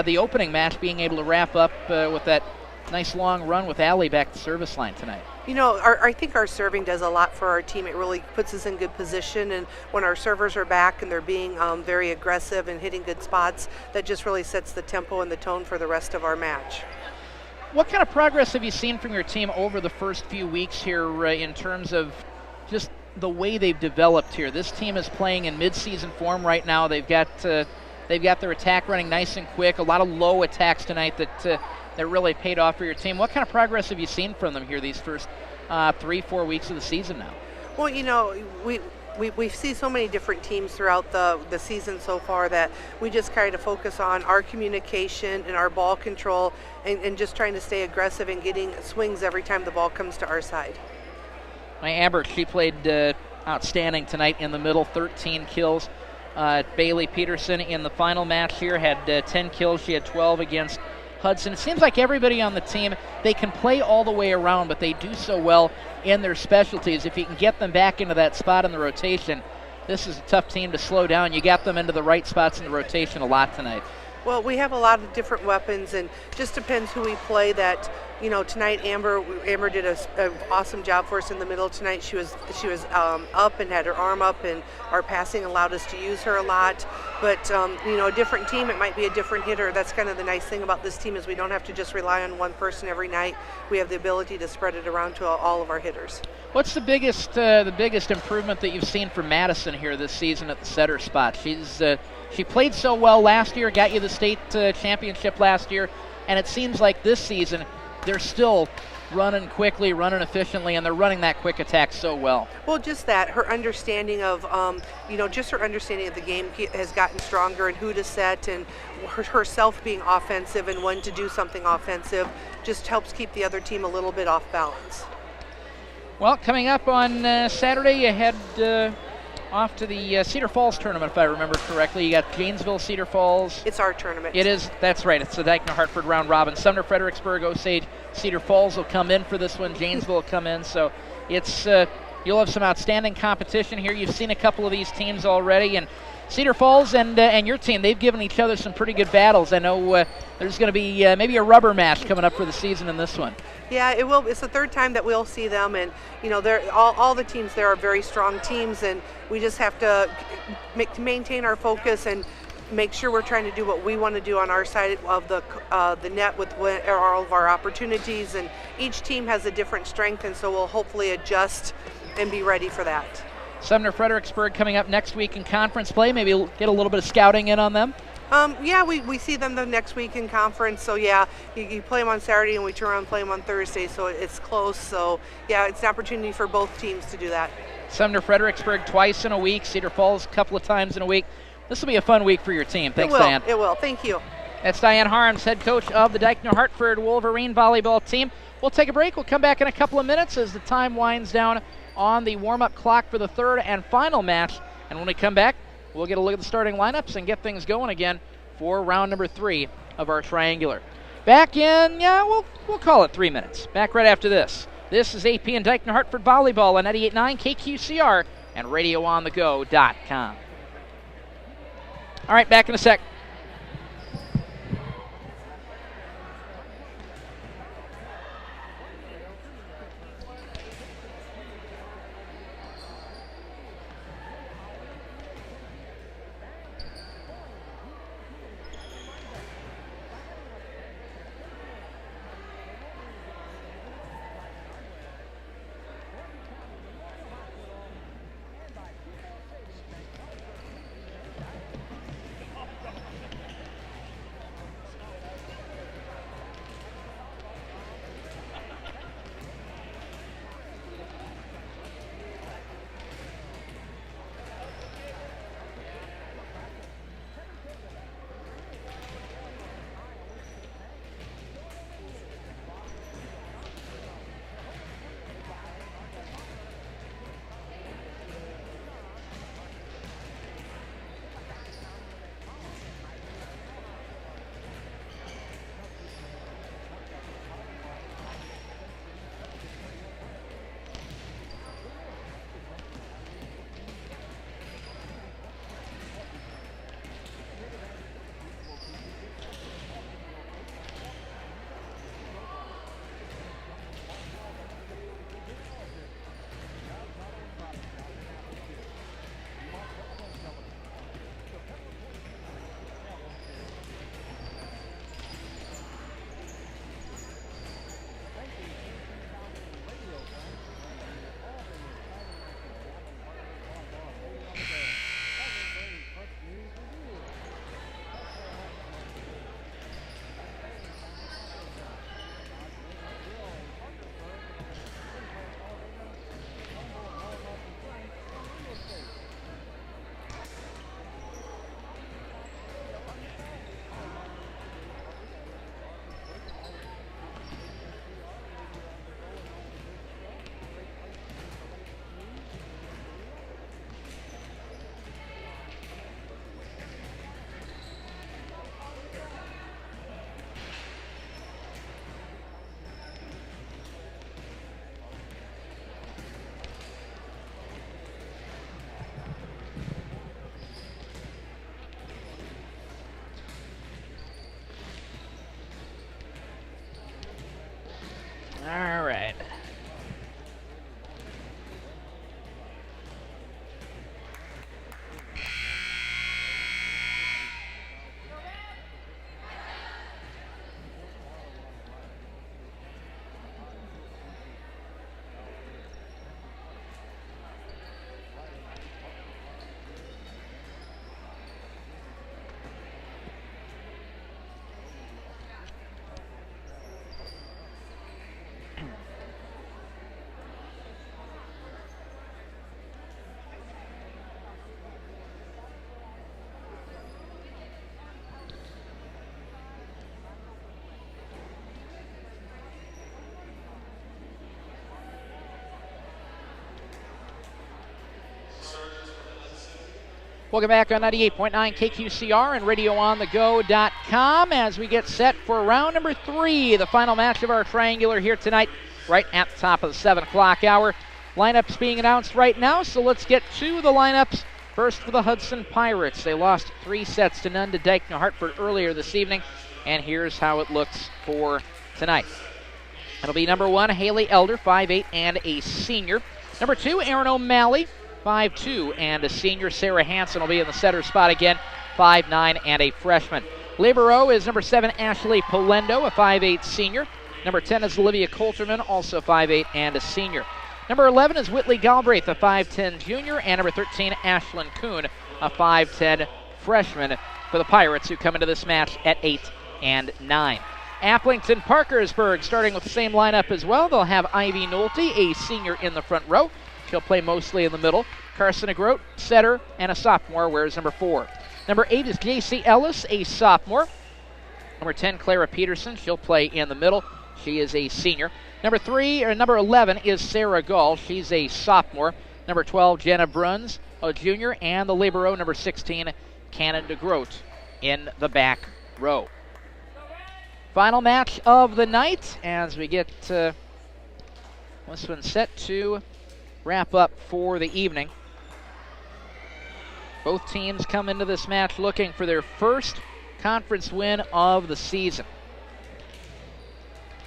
the opening match, being able to wrap up with that nice long run with Allie back to service line tonight? You know, I think our serving does a lot for our team. It really puts us in good position, and when our servers are back and they're being very aggressive and hitting good spots, that just really sets the tempo and the tone for the rest of our match. What kind of progress have you seen from your team over the first few weeks here in terms of just the way they've developed here? This team is playing in mid-season form right now. They've got their attack running nice and quick. A lot of low attacks tonight that really paid off for your team. What kind of progress have you seen from them here these first 3-4 weeks of the season now? Well, you know, we see so many different teams throughout the season so far that we just kind of focus on our communication and our ball control and just trying to stay aggressive and getting swings every time the ball comes to our side. Amber, she played outstanding tonight in the middle, 13 kills. Bailey Peterson in the final match here had 10 kills. She had 12 against Hudson. It seems like everybody on the team, they can play all the way around, but they do so well in their specialties. If you can get them back into that spot in the rotation, this is a tough team to slow down. You got them into the right spots in the rotation a lot tonight. Well, we have a lot of different weapons, and just depends who we play. That, you know, tonight Amber did an awesome job for us in the middle tonight. She was up and had her arm up, and our passing allowed us to use her a lot. But you know, a different team, it might be a different hitter. That's kind of the nice thing about this team, is we don't have to just rely on one person every night. We have the ability to spread it around to all of our hitters. What's the biggest improvement that you've seen from Madison here this season at the setter spot? She played so well last year, got you the state championship last year, and it seems like this season they're still running quickly, running efficiently, and they're running that quick attack so well. Well, just that, her understanding of, just her understanding of the game has gotten stronger, and who to set, and herself being offensive and when to do something offensive just helps keep the other team a little bit off balance. Well, coming up on Saturday, you head off to the Cedar Falls tournament, if I remember correctly. You got Janesville, Cedar Falls. It's our tournament. It is, that's right. It's the Dike New Hartford round robin. Sumner, Fredericksburg, Osage, Cedar Falls will come in for this one. Janesville will come in. So it's you'll have some outstanding competition here. You've seen a couple of these teams already, and Cedar Falls and your team, they've given each other some pretty good battles. I know there's going to be maybe a rubber match coming up for the season in this one. Yeah, it will. It's the third time that we'll see them, and you know, they're all the teams there are very strong teams, and we just have to maintain our focus and make sure we're trying to do what we want to do on our side of the net with all of our opportunities. And each team has a different strength, and so we'll hopefully adjust and be ready for that. Sumner Fredericksburg coming up next week in conference play. Maybe we'll get a little bit of scouting in on them. Yeah, we see them the next week in conference. So yeah, you play them on Saturday and we turn around and play them on Thursday. So it's close. So yeah, it's an opportunity for both teams to do that. Sumner Fredericksburg twice in a week. Cedar Falls a couple of times in a week. This will be a fun week for your team. Thanks, Diane. It will. Thank you. That's Diane Harms, head coach of the Dike New Hartford Wolverine volleyball team. We'll take a break. We'll come back in a couple of minutes as the time winds down on the warm-up clock for the third and final match. And when we come back, we'll get a look at the starting lineups and get things going again for round number 3 of our triangular. Back in, we'll call it 3 minutes. Back right after this. This is AP and Dike New Hartford volleyball on 98.9 KQCR and RadioOnTheGo.com. All right, back in a sec. Welcome back on 98.9 KQCR and RadioOnTheGo.com as we get set for round number 3, the final match of our triangular here tonight, right at the top of the 7 o'clock hour. Lineups being announced right now, so let's get to the lineups. First for the Hudson Pirates. They lost 3-0 to Dike New Hartford earlier this evening, and here's how it looks for tonight. It'll be number 1, Haley Elder, 5'8", and a senior. Number 2, Aaron O'Malley, 5'2", and a senior. Sarah Hansen will be in the setter spot again, 5'9", and a freshman. Libero is number 7, Ashley Polendo, a 5'8" senior. Number 10 is Olivia Coulterman, also 5'8", and a senior. Number 11 is Whitley Galbraith, a 5'10" junior, and number 13, Ashlyn Kuhn, a 5'10" freshman for the Pirates, who come into this match at 8 and 9. Applington Parkersburg starting with the same lineup as well. They'll have Ivy Nolte, a senior, in the front row. She'll play mostly in the middle. Carson Agrote, setter, and a sophomore, wears number 4. Number 8 is JC Ellis, a sophomore. Number 10, Clara Peterson. She'll play in the middle. She is a senior. Number 11 is Sarah Gall. She's a sophomore. Number 12, Jenna Bruns, a junior, and the libero, number 16, Cannon DeGroat, in the back row. Final match of the night as we get this one set to wrap up for the evening. Both teams come into this match looking for their first conference win of the season.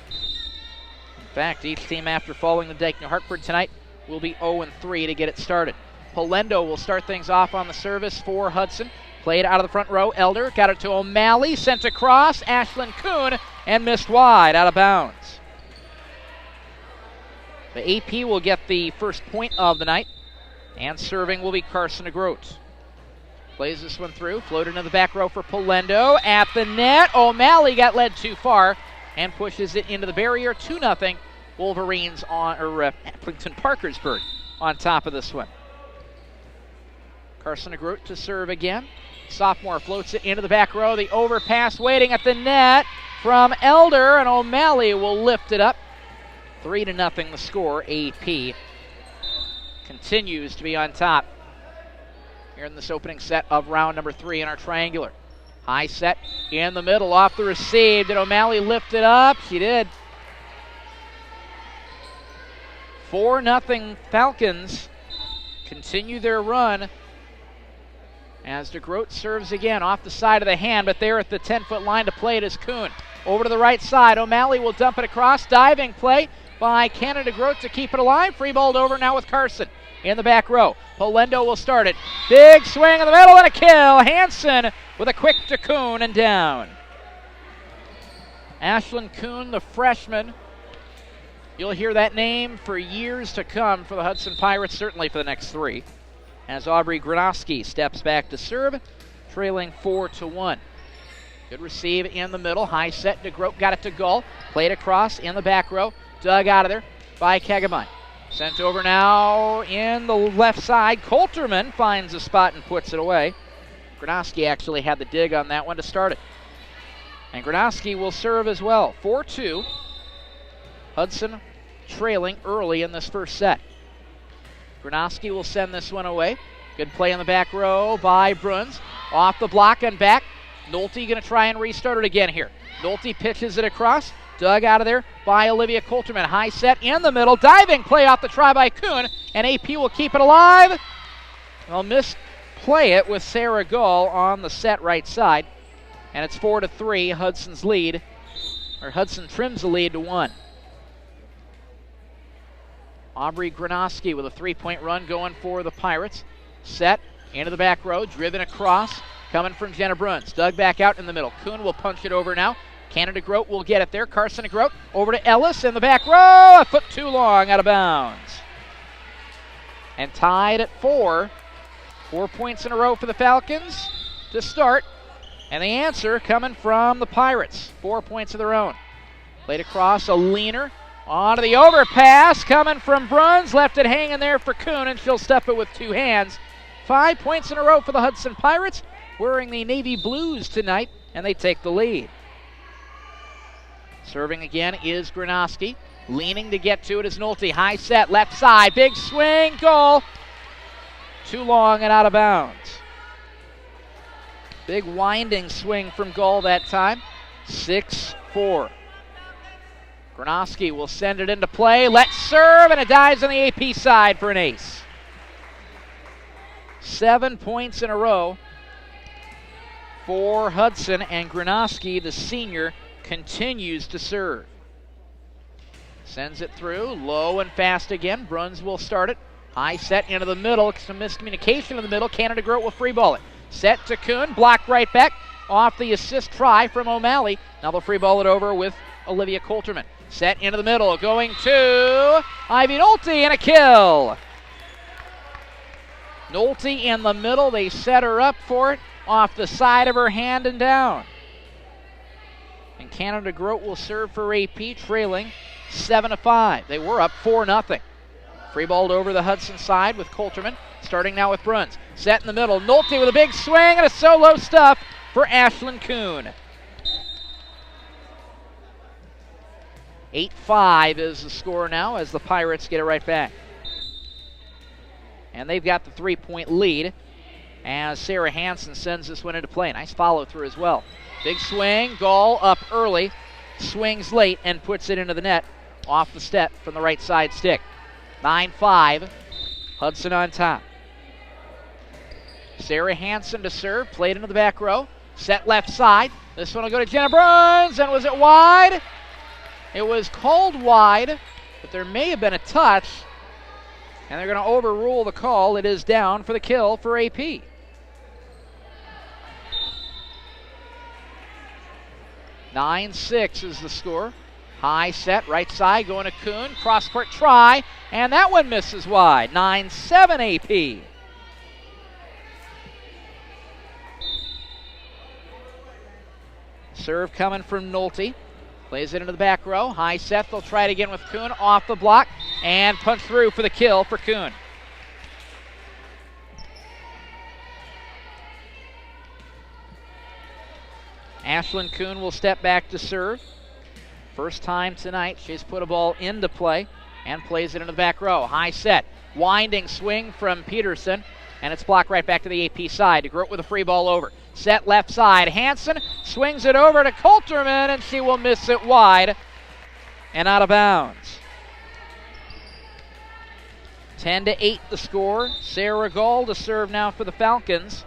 In fact, each team after falling to Dike New Hartford tonight will be 0-3 to get it started. Polendo will start things off on the service for Hudson. Played out of the front row. Elder got it to O'Malley, sent across. Ashlyn Kuhn, and missed wide, out of bounds. The AP will get the first point of the night, and serving will be Carson Agrote. Plays this one through, floated into the back row for Polendo. At the net, O'Malley got led too far and pushes it into the barrier. 2-0 Wolverines on, Applington Parkersburg on top of this one. Carson Agrote to serve again. Sophomore floats it into the back row. The overpass waiting at the net from Elder, and O'Malley will lift it up. 3-0 the score. AP continues to be on top here in this opening set of round number 3 in our triangular. High set in the middle, off the receive. Did O'Malley lift it up? She did. 4-0 Falcons continue their run as DeGroat serves again off the side of the hand, but there at the 10-foot line to play it is Kuhn. Over to the right side, O'Malley will dump it across. Diving play by Cannon DeGroat to keep it alive. Free balled over now with Carson in the back row. Polendo will start it. Big swing in the middle and a kill. Hansen with a quick to Kuhn and down. Ashlyn Kuhn, the freshman. You'll hear that name for years to come for the Hudson Pirates, certainly for the next 3. As Aubrey Gronowski steps back to serve, trailing 4-1. Good receive in the middle. High set. DeGroat got it to Gull. Played across in the back row. Dug out of there by Kegamine. Sent over now in the left side. Coulterman finds a spot and puts it away. Gronowski actually had the dig on that one to start it. And Gronowski will serve as well. 4-2. Hudson trailing early in this first set. Gronowski will send this one away. Good play in the back row by Bruns. Off the block and back. Nolte going to try and restart it again here. Nolte pitches it across. Dug out of there by Olivia Coulterman. High set in the middle. Diving play off the try by Kuhn. And AP will keep it alive. They'll misplay it with Sarah Gull on the set right side. And it's 4-3. Hudson's lead. Or Hudson trims the lead to 1. Aubrey Gronowski with a 3-point run going for the Pirates. Set into the back row, driven across, coming from Jenna Bruns. Dug back out in the middle. Kuhn will punch it over now. Cannon DeGroat will get it there. Carson DeGroat over to Ellis in the back row. A foot too long, out of bounds. And tied at 4. 4 points in a row for the Falcons to start. And the answer coming from the Pirates. 4 points of their own. Played across, a leaner. Onto the overpass, coming from Bruns. Left it hanging there for Kuhn, and she'll step it with 2 hands. 5 points in a row for the Hudson Pirates, wearing the navy blues tonight, and they take the lead. Serving again is Gronowski. Leaning to get to it is Nolte. High set, left side, big swing, goal. Too long and out of bounds. Big winding swing from Gull that time. 6-4. Gronowski will send it into play. Let's serve, and it dives on the AP side for an ace. 7 points in a row for Hudson, and Gronowski, the senior, continues to serve. Sends it through, low and fast again. Bruns will start it. High set into the middle. Some miscommunication in the middle. Canada Grote will free ball it. Set to Kuhn, blocked right back. Off the assist try from O'Malley. Now they'll free ball it over with Olivia Coulterman. Set into the middle, going to Ivy Nolte, and a kill. Nolte in the middle. They set her up for it off the side of her hand and down. And Canada Grote will serve for AP, trailing 7-5. They were up 4-0. Free balled over the Hudson side with Coulterman. Starting now with Bruns. Set in the middle. Nolte with a big swing and a solo stuff for Ashlyn Kuhn. 8-5 is the score now as the Pirates get it right back. And they've got the 3-point lead as Sarah Hansen sends this one into play. Nice follow through as well. Big swing, Gall up early, swings late and puts it into the net off the step from the right side stick. 9-5, Hudson on top. Sarah Hansen to serve, played into the back row, set left side. This one will go to Jenna Bruns, and was it wide? It was called wide, but there may have been a touch, and they're going to overrule the call. It is down for the kill for AP. (9-6) is the score. High set, right side, going to Kuhn. Cross court try, and that one misses wide. 9-7 AP. Serve coming from Nolte. Plays it into the back row. High set, they'll try it again with Kuhn. Off the block, and punch through for the kill for Kuhn. Ashlyn Kuhn will step back to serve. First time tonight she's put a ball into play and plays it into the back row. High set, winding swing from Peterson, and it's blocked right back to the AP side. To Grote with a free ball over. Set left side, Hansen swings it over to Coulterman, and she will miss it wide and out of bounds. 10-8 the score. Sarah Gall to serve now for the Falcons.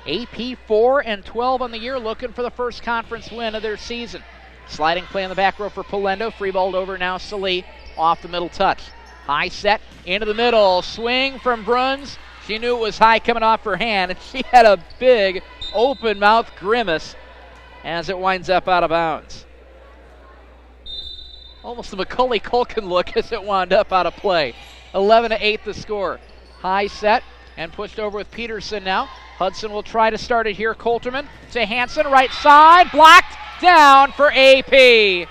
AP 4-12 on the year, looking for the first conference win of their season. Sliding play in the back row for Polendo. Free balled over now, Salee off the middle touch. High set into the middle. Swing from Bruns. She knew it was high coming off her hand, and she had a big open mouth grimace as it winds up out of bounds. Almost a Macaulay Culkin look as it wound up out of play. 11-8 the score. High set and pushed over with Peterson now. Hudson will try to start it here. Coulterman to Hansen, right side, blocked down for AP.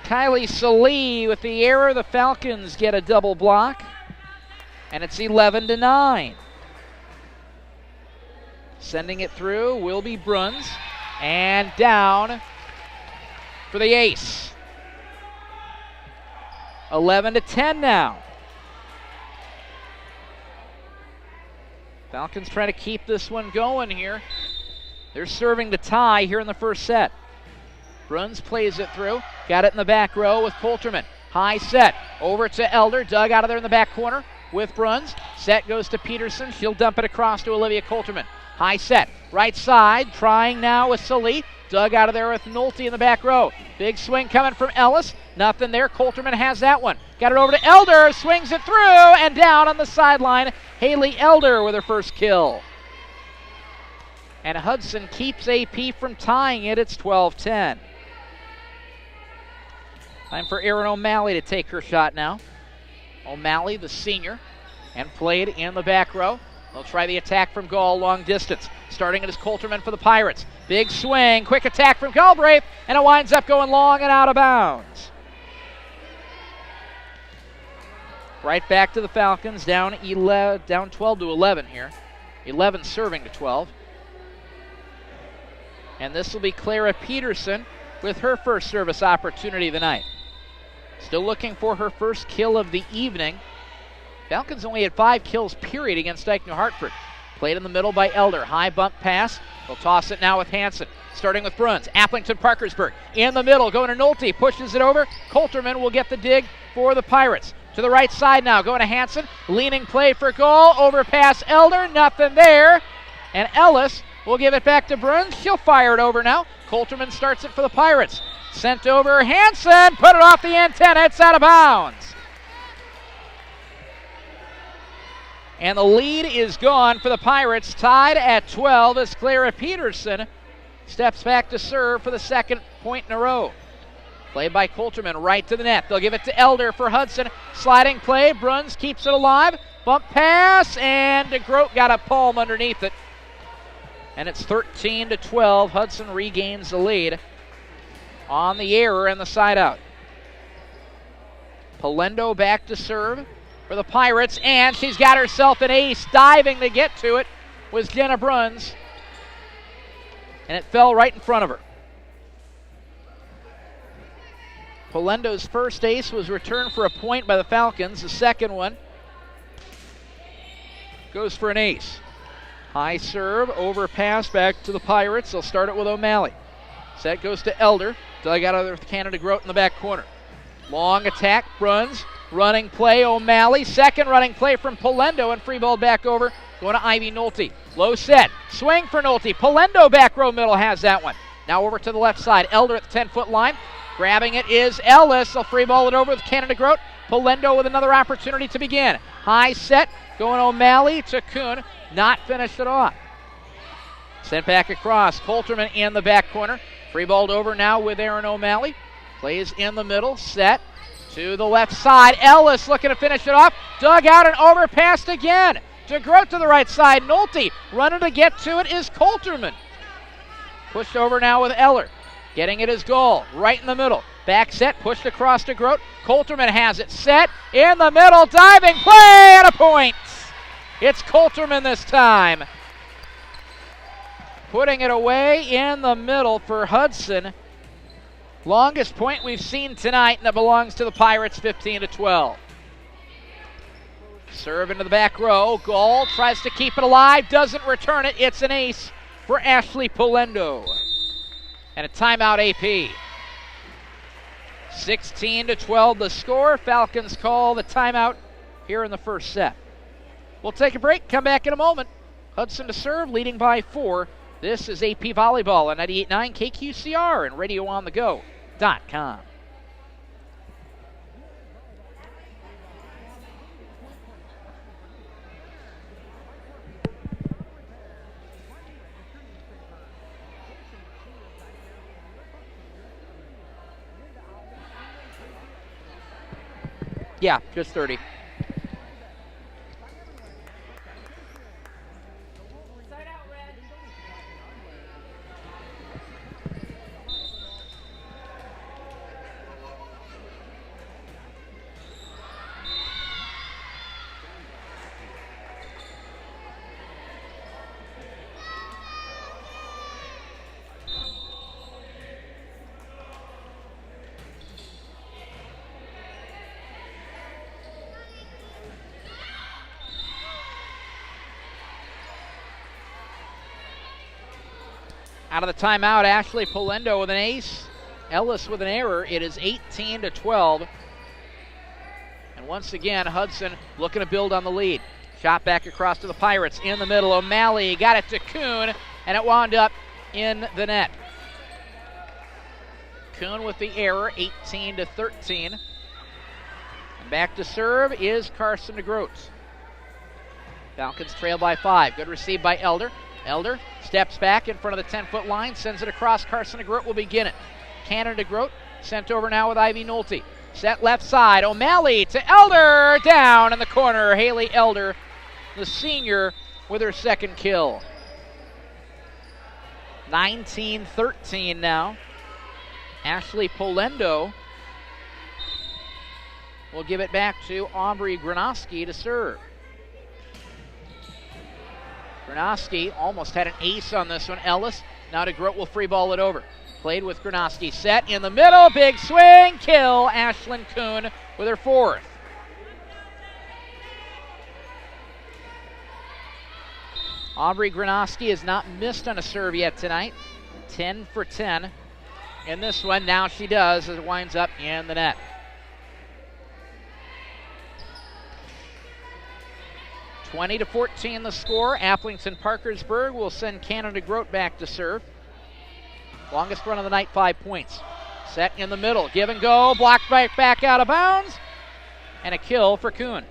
Kylie Salee with the error. The Falcons get a double block, and it's 11-9. Sending it through will be Bruns, and down for the ace. 11-10 now. Falcons trying to keep this one going here. They're serving to tie here in the first set. Bruns plays it through. Got it in the back row with Coulterman. High set. Over to Elder. Dug out of there in the back corner with Bruns. Set goes to Peterson. She'll dump it across to Olivia Coulterman. High set. Right side. Trying now with Salee. Dug out of there with Nolte in the back row. Big swing coming from Ellis. Nothing there. Coulterman has that one. Got it over to Elder. Swings it through and down on the sideline. Haley Elder with her first kill. And Hudson keeps AP from tying it. It's 12-10. Time for Erin O'Malley to take her shot now. O'Malley, the senior, and played in the back row. They'll try the attack from Gall long distance. Starting it is Coulterman for the Pirates. Big swing, quick attack from Galbraith, and it winds up going long and out of bounds. Right back to the Falcons, down 12-11 here. 11 serving to 12. And this will be Clara Peterson with her first service opportunity of the night. Still looking for her first kill of the evening. Falcons only had 5 kills, period, against Dyke New Hartford. Played in the middle by Elder. High bump pass. They'll toss it now with Hansen. Starting with Bruns. Applington Parkersburg. In the middle, going to Nolte. Pushes it over. Coulterman will get the dig for the Pirates. To the right side now, going to Hansen. Leaning play for goal. Overpass Elder. Nothing there. And Ellis will give it back to Bruns. She'll fire it over now. Coulterman starts it for the Pirates. Sent over Hansen. Put it off the antenna. It's out of bounds. And the lead is gone for the Pirates, tied at 12 as Clara Peterson steps back to serve for the second point in a row. Played by Coulterman, right to the net. They'll give it to Elder for Hudson. Sliding play, Bruns keeps it alive. Bump pass, and DeGroat got a palm underneath it. And it's 13-12. Hudson regains the lead on the error and the side out. Polendo back to serve for the Pirates, and she's got herself an ace. Diving to get to it was Jenna Bruns, and it fell right in front of her. Polendo's first ace was returned for a point by the Falcons. The second one goes for an ace. High serve, overpass back to the Pirates. They'll start it with O'Malley. Set goes to Elder. Dug out of Canada Grote in the back corner. Long attack, Bruns. Running play, O'Malley. Second running play from Polendo, and free ball back over. Going to Ivy Nolte. Low set. Swing for Nolte. Polendo back row middle has that one. Now over to the left side. Elder at the 10-foot line. Grabbing it is Ellis. They'll free ball it over with Canada Grote. Polendo with another opportunity to begin. High set. Going O'Malley to Kuhn. Not finished it off. Sent back across. Coulterman in the back corner. Free balled over now with Aaron O'Malley. Plays in the middle. Set. To the left side, Ellis looking to finish it off. Dug out and overpassed again. DeGroat to the right side. Nolte running to get to it is Coulterman. Pushed over now with Eller. Getting it as goal. Right in the middle. Back set, pushed across DeGroat. Coulterman has it set in the middle. Diving play and a point. It's Coulterman this time. Putting it away in the middle for Hudson. Longest point we've seen tonight, and that belongs to the Pirates, 15-12. Serve into the back row. Goal tries to keep it alive, doesn't return it. It's an ace for Ashley Polendo. And a timeout AP. 16-12 the score. Falcons call the timeout here in the first set. We'll take a break, come back in a moment. Hudson to serve, leading by 4. This is AP Volleyball on 98.9 KQCR and RadioOnTheGo.com. Yeah, just 30. Out of the timeout, Ashley Polendo with an ace. Ellis with an error. It is 18-12. And once again, Hudson looking to build on the lead. Shot back across to the Pirates. In the middle, O'Malley got it to Kuhn, and it wound up in the net. Kuhn with the error, 18-13. And back to serve is Carson DeGroat. Falcons trail by 5. Good receive by Elder. Elder steps back in front of the 10-foot line, sends it across. Carson DeGroat will begin it. Canada DeGroat sent over now with Ivy Nolte. Set left side, O'Malley to Elder, down in the corner. Haley Elder, the senior, with her second kill. 19-13 now. Ashley Polendo will give it back to Aubrey Granoski to serve. Granoski almost had an ace on this one. Ellis, now DeGroat will free ball it over. Played with Granoski, set in the middle, big swing, kill. Ashlyn Kuhn with her fourth. Aubrey Granoski has not missed on a serve yet tonight. 10 for 10 in this one. Now she does as it winds up in the net. (20-14) the score. Applington Parkersburg will send Canada Grote back to serve. Longest run of the night, 5 points. Set in the middle, give and go, blocked right back out of bounds, and a kill for Kuhn.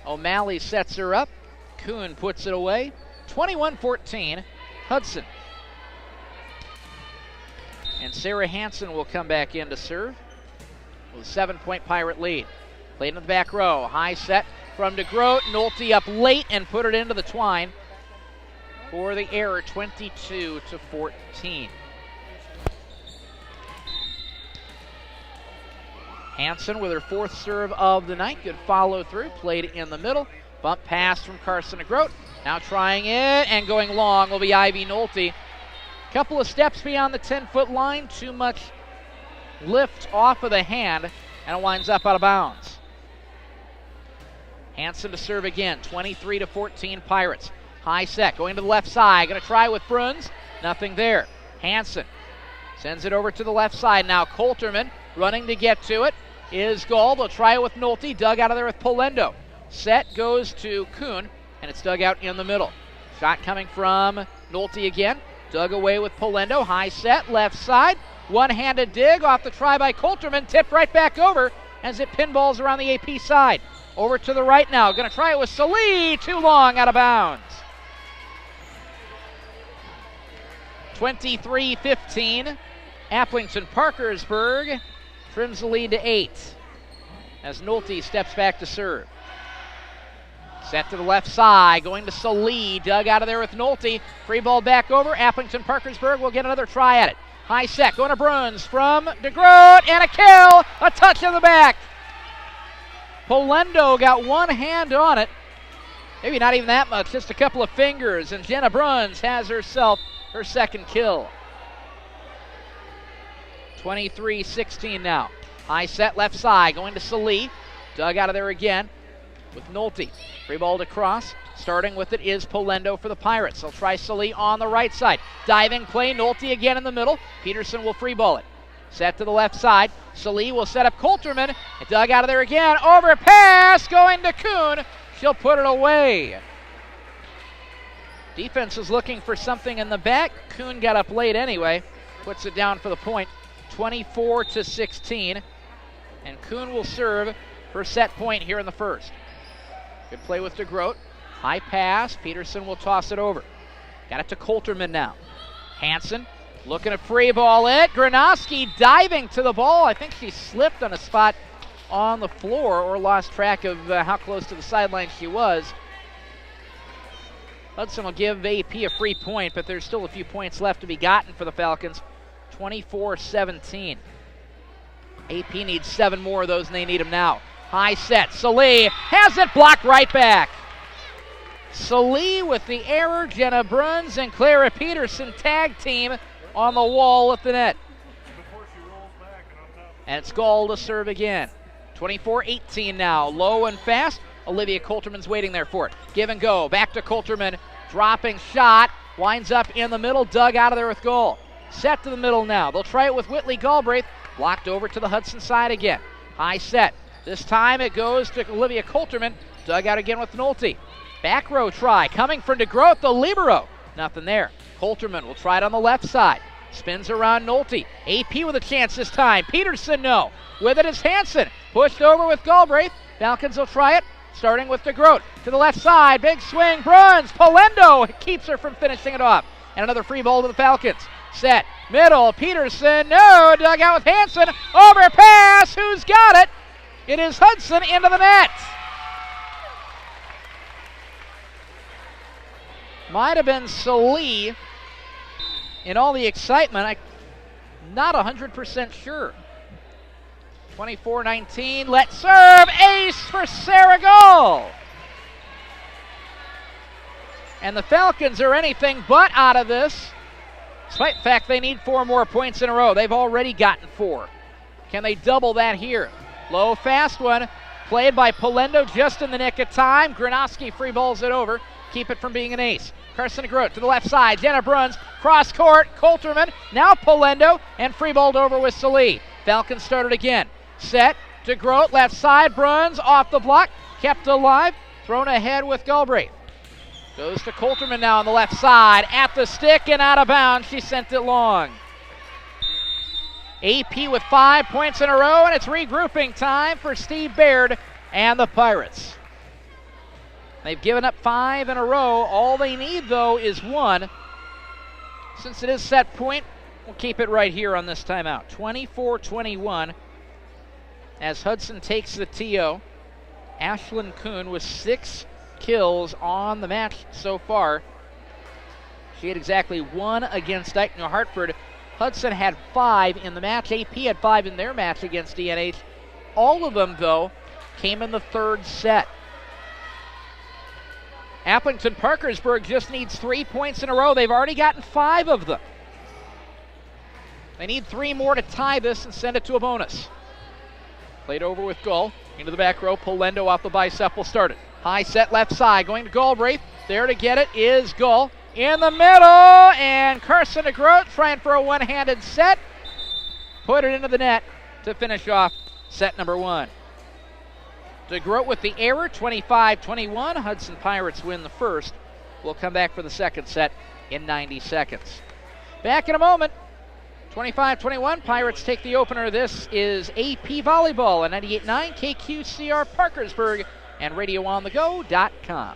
O'Malley sets her up. Kuhn puts it away. 21-14, Hudson. And Sarah Hansen will come back in to serve with a 7-point Pirate lead. Played in the back row. High set from DeGroat. Nolte up late and put it into the twine for the error, 22-14. Hansen with her 4th serve of the night. Good follow through. Played in the middle. Bump pass from Carson DeGroat. Now trying it and going long will be Ivy Nolte. Couple of steps beyond the 10-foot line. Too much lift off of the hand, and it winds up out of bounds. Hansen to serve again. 23-14 Pirates. High set, going to the left side. Going to try with Bruns. Nothing there. Hansen sends it over to the left side. Now Coulterman running to get to it is Gall. They'll try it with Nolte. Dug out of there with Polendo. Set goes to Kuhn, and it's dug out in the middle. Shot coming from Nolte again. Dug away with Polendo. High set, left side. One-handed dig off the try by Coulterman. Tipped right back over as it pinballs around the AP side. Over to the right now. Going to try it with Salee. Too long, out of bounds. 23-15. Applington Parkersburg trims the lead to 8 as Nolte steps back to serve. Set to the left side, going to Salee. Dug out of there with Nolte. Free ball back over. Applington Parkersburg will get another try at it. High set, going to Bruns from DeGroat, and a kill! A touch on the back. Polendo got one hand on it. Maybe not even that much, just a couple of fingers, and Jenna Bruns has herself her 2nd kill. 23-16 now. High set left side, going to Salee. Dug out of there again with Nolte. Free ball to cross. Starting with it is Polendo for the Pirates. They'll try Salee on the right side. Diving play, Nolte again in the middle. Peterson will free ball it. Set to the left side. Salee will set up Coulterman. And dug out of there again. Overpass going to Kuhn. She'll put it away. Defense is looking for something in the back. Kuhn got up late anyway. Puts it down for the point. 24-16. And Kuhn will serve her set point here in the first. Good play with DeGroat. High pass. Peterson will toss it over. Got it to Coulterman now. Hansen looking to free ball it. Granoski diving to the ball. I think she slipped on a spot on the floor or lost track of how close to the sideline she was. Hudson will give AP a free point, but there's still a few points left to be gotten for the Falcons. 24-17. AP needs 7 more of those, and they need them now. High set. Salee has it blocked right back. Salee with the error. Jenna Bruns and Clara Peterson tag team on the wall at the net. And it's Gall to serve again. 24-18 now. Low and fast. Olivia Coulterman's waiting there for it. Give and go. Back to Coulterman. Dropping shot. Winds up in the middle. Dug out of there with Gall. Set to the middle now. They'll try it with Whitley Galbraith. Blocked over to the Hudson side again. High set. This time it goes to Olivia Coulterman. Dug out again with Nolte. Back row try. Coming from DeGroat, the libero. Nothing there. Coulterman will try it on the left side. Spins around Nolte. AP with a chance this time. Peterson, no. With it is Hansen. Pushed over with Galbraith. Falcons will try it. Starting with DeGroat. To the left side. Big swing. Bruns. Polendo keeps her from finishing it off. And another free ball to the Falcons. Set. Middle. Peterson. No. Dug out with Hansen. Overpass. Who's got it? It is Hudson into the net. Might have been Salee. In all the excitement, I'm not 100% sure. 24-19, let's serve, ace for Sarah Gall. And the Falcons are anything but out of this, despite the fact they need 4 more points in a row. They've already gotten 4. Can they double that here? Low, fast one. Played by Polendo just in the nick of time. Granoski free balls it over. Keep it from being an ace. Carson DeGroat to the left side. Jenna Bruns, cross court. Coulterman, now Polendo, and free balled over with Salee. Falcons started again. Set, DeGroat, left side. Bruns off the block. Kept alive. Thrown ahead with Galbraith. Goes to Coulterman now on the left side. At the stick and out of bounds. She sent it long. AP with 5 points in a row, and it's regrouping time for Steve Baird and the Pirates. They've given up 5 in a row. All they need, though, is 1. Since it is set point, we'll keep it right here on this timeout. 24-21 as Hudson takes the TO. Ashlyn Kuhn with 6 kills on the match so far. She had exactly 1 against Dayton New Hartford. Hudson had 5 in the match. AP had 5 in their match against DNH. All of them, though, came in the 3rd set. Appleton Parkersburg just needs 3 points in a row. They've already gotten 5 of them. They need 3 more to tie this and send it to a bonus. Played over with Gull. Into the back row. Polendo off the bicep will start it. High set left side. Going to Galbraith. There to get it is Gull. In the middle, and Carson DeGroat trying for a one-handed set. Put it into the net to finish off set number 1. DeGroat with the error, 25-21. Hudson Pirates win the first. We'll come back for the second set in 90 seconds. Back in a moment. 25-21, Pirates take the opener. This is AP Volleyball on 98.9 KQCR Parkersburg and RadioOnTheGo.com.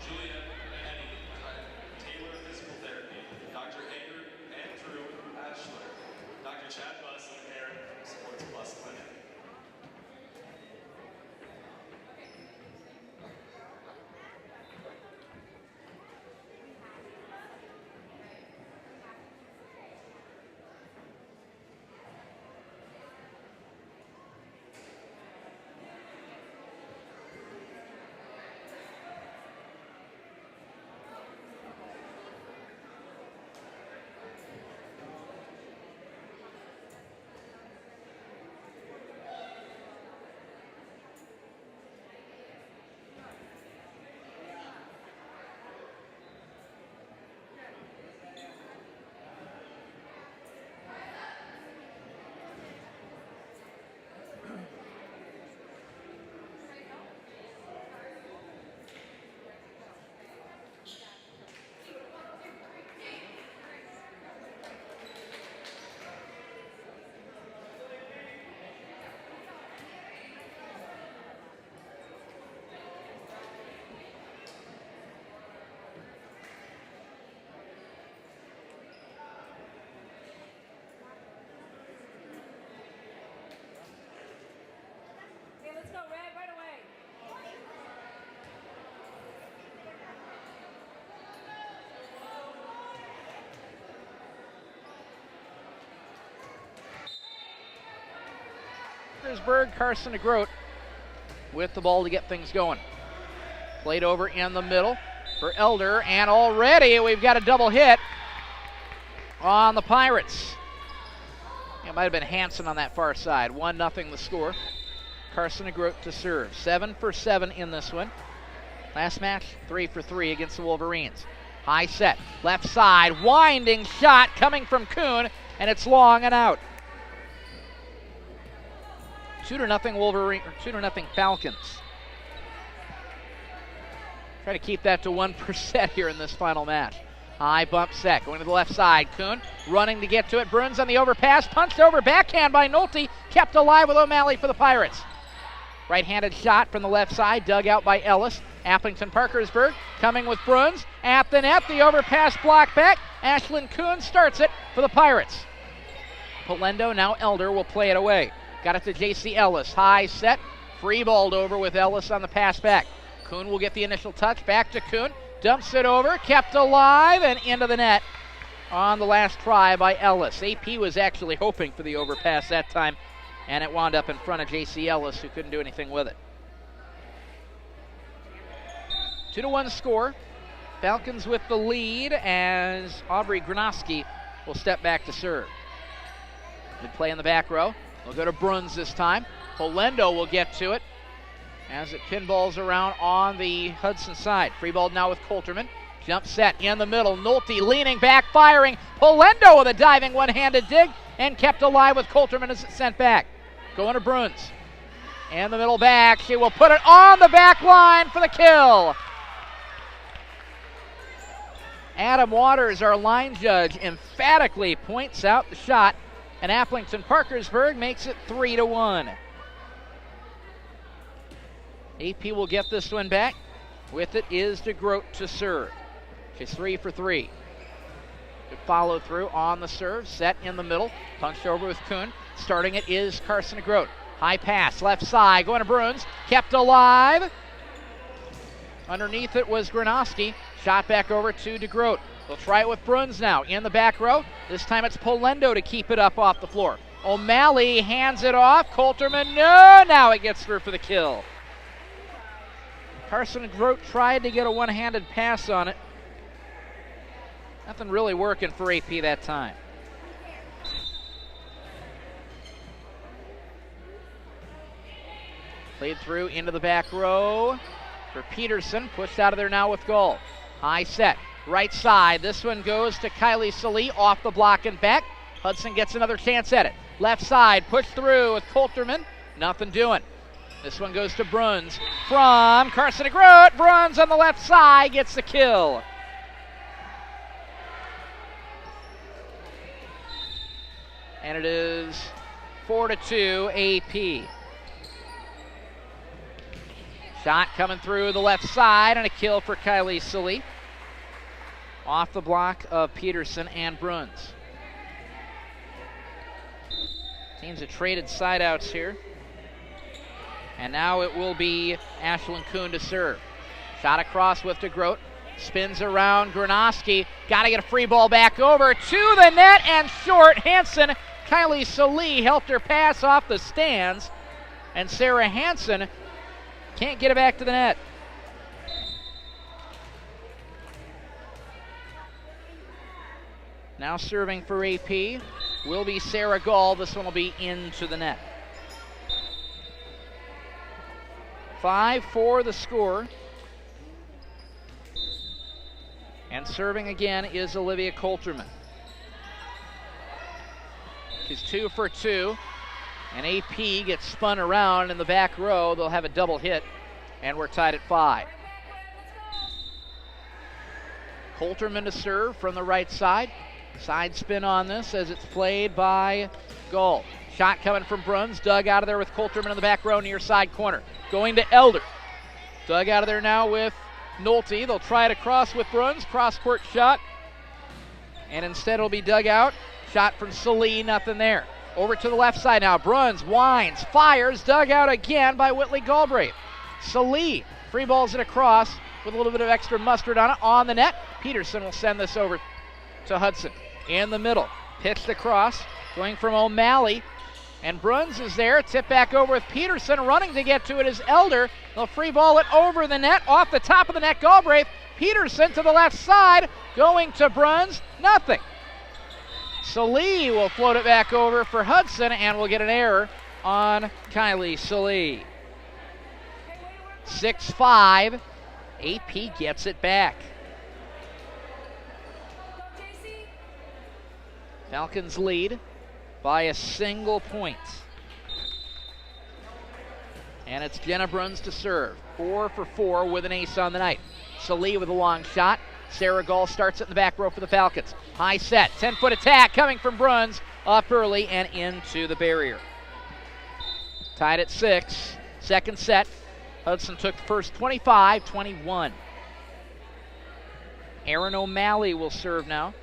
Carson DeGroat with the ball to get things going. Played over in the middle for Elder, and already we've got a double hit on the Pirates. It might have been Hanson on that far side. 1-0 the score. Carson DeGroat to serve. 7 for 7 in this one. Last match, 3 for 3 against the Wolverines. High set, left side, winding shot coming from Kuhn, and it's long and out. 2-0 Wolverine, or 2-0 Falcons. Try to keep that to 1% here in this final match. High bump set, going to the left side. Kuhn running to get to it. Bruns on the overpass, punched over, backhand by Nolte, kept alive with O'Malley for the Pirates. Right-handed shot from the left side, dug out by Ellis. Appleton Parkersburg coming with Bruns at the net. The overpass block back. Ashlyn Kuhn starts it for the Pirates. Polendo, now Elder, will play it away. Got it to J.C. Ellis. High set. Free balled over with Ellis on the pass back. Kuhn will get the initial touch. Back to Kuhn. Dumps it over. Kept alive and into the net on the last try by Ellis. AP was actually hoping for the overpass that time, and it wound up in front of J.C. Ellis, who couldn't do anything with it. 2-1 score. Falcons with the lead as Aubrey Granoski will step back to serve. Good play in the back row. We'll go to Bruns this time. Polendo will get to it. as it pinballs around on the Hudson side. Free ball now with Coulterman. Jump set in the middle. Nolte leaning back, firing. Polendo with a diving one-handed dig and kept alive with Coulterman as it's sent back. Going to Bruns. And the middle back. She will put it on the back line for the kill. Adam Waters, our line judge, emphatically points out the shot, and Appleton Parkersburg makes it 3-1. AP will get this one back. With it is DeGroat to serve. She's 3 for 3. Good follow through on the serve. Set in the middle. Punched over with Kuhn. Starting it is Carson DeGroat. High pass, left side, going to Bruns. Kept alive. Underneath it was Gronowski. Shot back over to DeGroat. They'll try it with Bruns now in the back row. This time it's Polendo to keep it up off the floor. O'Malley hands it off. Coulterman, no! Now it gets through for the kill. Carson DeGroat tried to get a one-handed pass on it. Nothing really working for AP that time. Played through into the back row for Peterson. Pushed out of there now with goal. High set. Right side. This one goes to Kylie Salee off the block and back. Hudson gets another chance at it. Left side. Pushed through with Coulterman. Nothing doing. This one goes to Bruns from Carson DeGroat. Bruns on the left side gets the kill. And it is 4-2 AP. Shot coming through the left side and a kill for Kylie Salee. Off the block of Peterson and Bruns. Teams have traded side outs here. And now it will be Ashlyn Kuhn to serve. Shot across with DeGroat. Spins around Gronowski. Got to get a free ball back over to the net and short. Hansen, Kylie Salee helped her pass off the stands. And Sarah Hansen can't get it back to the net. Now serving for AP will be Sarah Gall. This one will be into the net. 5-4 the score. And serving again is Olivia Coulterman. She's 2 for 2. And AP gets spun around in the back row. They'll have a double hit. And we're tied at 5. Coulterman to serve from the right side. Side spin on this as it's played by Gull. Shot coming from Bruns. Dug out of there with Coulterman in the back row near side corner. Going to Elder. Dug out of there now with Nolte. They'll try it across with Bruns. Cross-court shot. And instead it'll be dug out. Shot from Salee. Nothing there. Over to the left side now. Bruns winds, fires. Dug out again by Whitley Galbraith. Salee free balls it across with a little bit of extra mustard on it. On the net. Peterson will send this over to Hudson. In the middle. Pitched across. Going from O'Malley. And Bruns is there. Tip back over with Peterson. Running to get to it is Elder. They'll free ball it over the net. Off the top of the net, Galbraith. Peterson to the left side. Going to Bruns. Nothing. Salee will float it back over for Hudson, and we'll get an error on Kylie Salee. 6-5. AP gets it back. Falcons lead by a single point. And it's Jenna Bruns to serve. 4 for 4 with an ace on the night. Salee with a long shot. Sarah Gall starts it in the back row for the Falcons. High set, 10-foot attack coming from Bruns. Up early and into the barrier. Tied at 6. Second set. Hudson took the first 25-21. Erin O'Malley will serve now.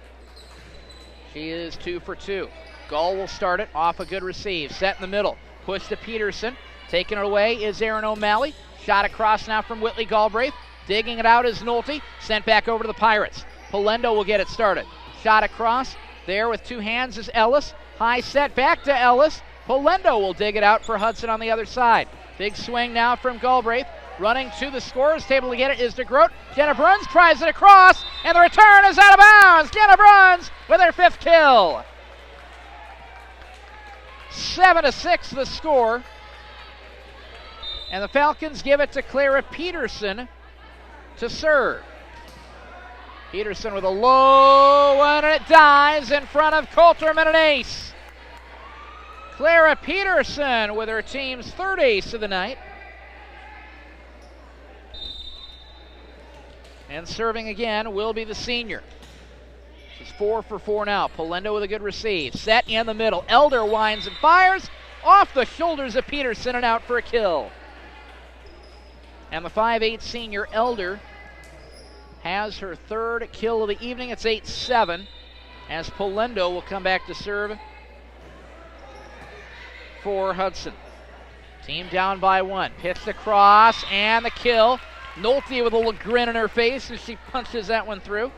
She is 2 for 2. Gall will start it off a good receive. Set in the middle. Push to Peterson. Taking it away is Erin O'Malley. Shot across now from Whitley Galbraith. Digging it out is Nolte. Sent back over to the Pirates. Polendo will get it started. Shot across. There with two hands is Ellis. High set back to Ellis. Polendo will dig it out for Hudson on the other side. Big swing now from Galbraith. Running to the scorer's table to get it is DeGroat. Jenna Bruns tries it across, and the return is out of bounds. Jenna Bruns with her 5th kill. 7-6 the score. And the Falcons give it to Clara Peterson to serve. Peterson with a low one, and it dives in front of Coulterman, an ace. Clara Peterson with her team's third ace of the night. And serving again will be the senior. She's 4 for 4 now. Polendo with a good receive. Set in the middle. Elder winds and fires off the shoulders of Peterson and out for a kill. And the 5'8 senior Elder has her third kill of the evening. It's 8-7 as Polendo will come back to serve for Hudson. Team down by 1. Pitched across and the kill. Nolte with a little grin on her face as she punches that one through.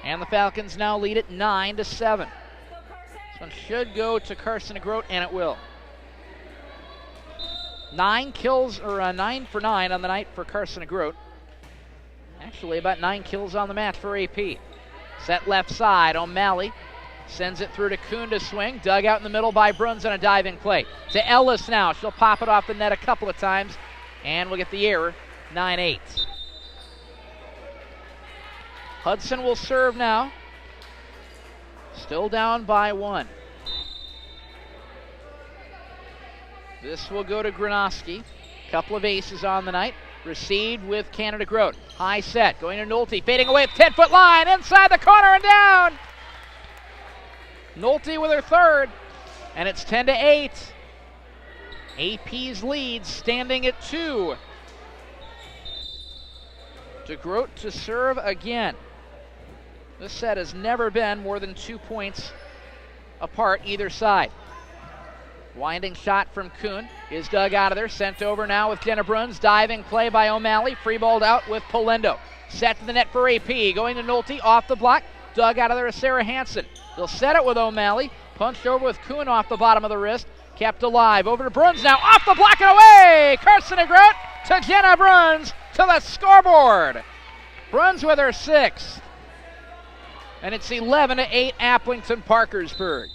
And the Falcons now lead it 9-7. This one should go to Carson Grote, and it will. 9 for 9 on the night for Carson Grote. Actually, about 9 kills on the match for AP. Set left side, O'Malley sends it through to Kuhn to swing. Dug out in the middle by Bruns on a diving play. To Ellis now. She'll pop it off the net a couple of times, and we'll get the error, 9-8. Hudson will serve now. Still down by 1. This will go to Granoski. Couple of aces on the night. Received with Canada Grote. High set, going to Nolte, fading away at 10-foot line, inside the corner and down. Nolte with her third, and it's 10-8. AP's lead standing at 2. To Grote to serve again. This set has never been more than 2 points apart either side. Winding shot from Kuhn is dug out of there, sent over now with Jenna Bruns. Diving play by O'Malley, free balled out with Polendo. Set to the net for AP, going to Nolte, off the block. Dug out of there is Sarah Hansen. They'll set it with O'Malley, punched over with Kuhn off the bottom of the wrist. Kept alive, over to Bruns now, off the block and away! Carson Grote to Jenna Bruns to the scoreboard. Bruns with her 6th. And it's 11-8 Applington Parkersburg.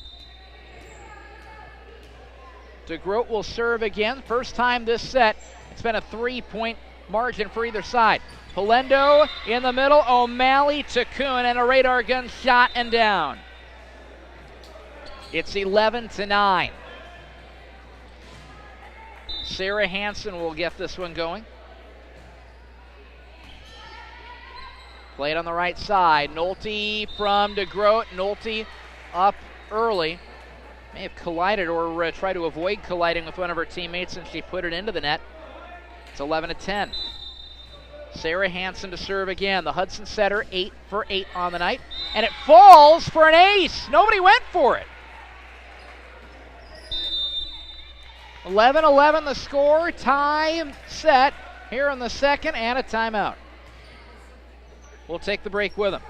DeGroat will serve again. First time this set. It's been a 3-point margin for either side. Polendo in the middle. O'Malley to Kuhn, and a radar gun shot and down. It's 11-9. Sarah Hansen will get this one going. Played on the right side. Nolte from DeGroat. Nolte up early. May have collided or tried to avoid colliding with one of her teammates, and she put it into the net. It's 11-10. Sarah Hansen to serve again. The Hudson setter, 8 for 8 on the night, and it falls for an ace. Nobody went for it. 11-11 the score. Tie set here in the second, and a timeout. We'll take the break with them.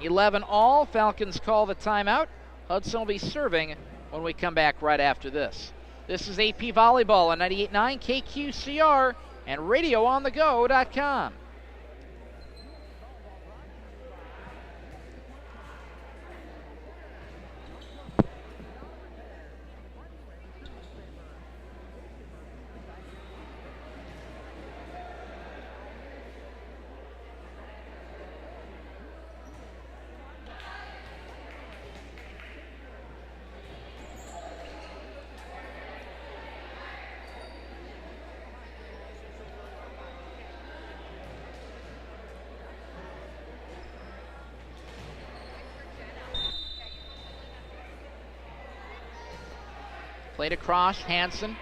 11 all. Falcons call the timeout. Hudson will be serving when we come back right after this. This is AP Volleyball on 98.9 KQCR and RadioOnTheGo.com. Played across, Hansen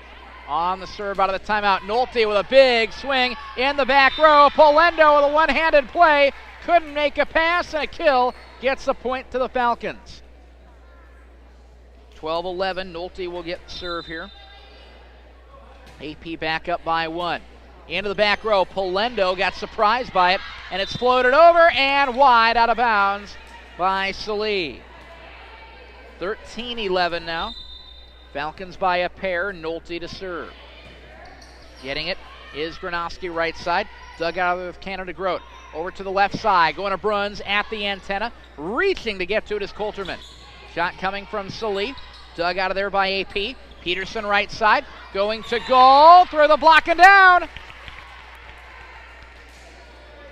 on the serve out of the timeout. Nolte with a big swing in the back row. Polendo with a one-handed play. Couldn't make a pass, and a kill gets the point to the Falcons. 12-11, Nolte will get serve here. AP back up by 1. Into the back row, Polendo got surprised by it, and it's floated over and wide out of bounds by Salee. 13-11 now. Falcons by a pair, Nolte to serve. Getting it is Granoski right side. Dug out with Canada Grote. Over to the left side, going to Bruns at the antenna. Reaching to get to it is Coulterman. Shot coming from Salee. Dug out of there by AP. Peterson right side, going to goal, through the block and down.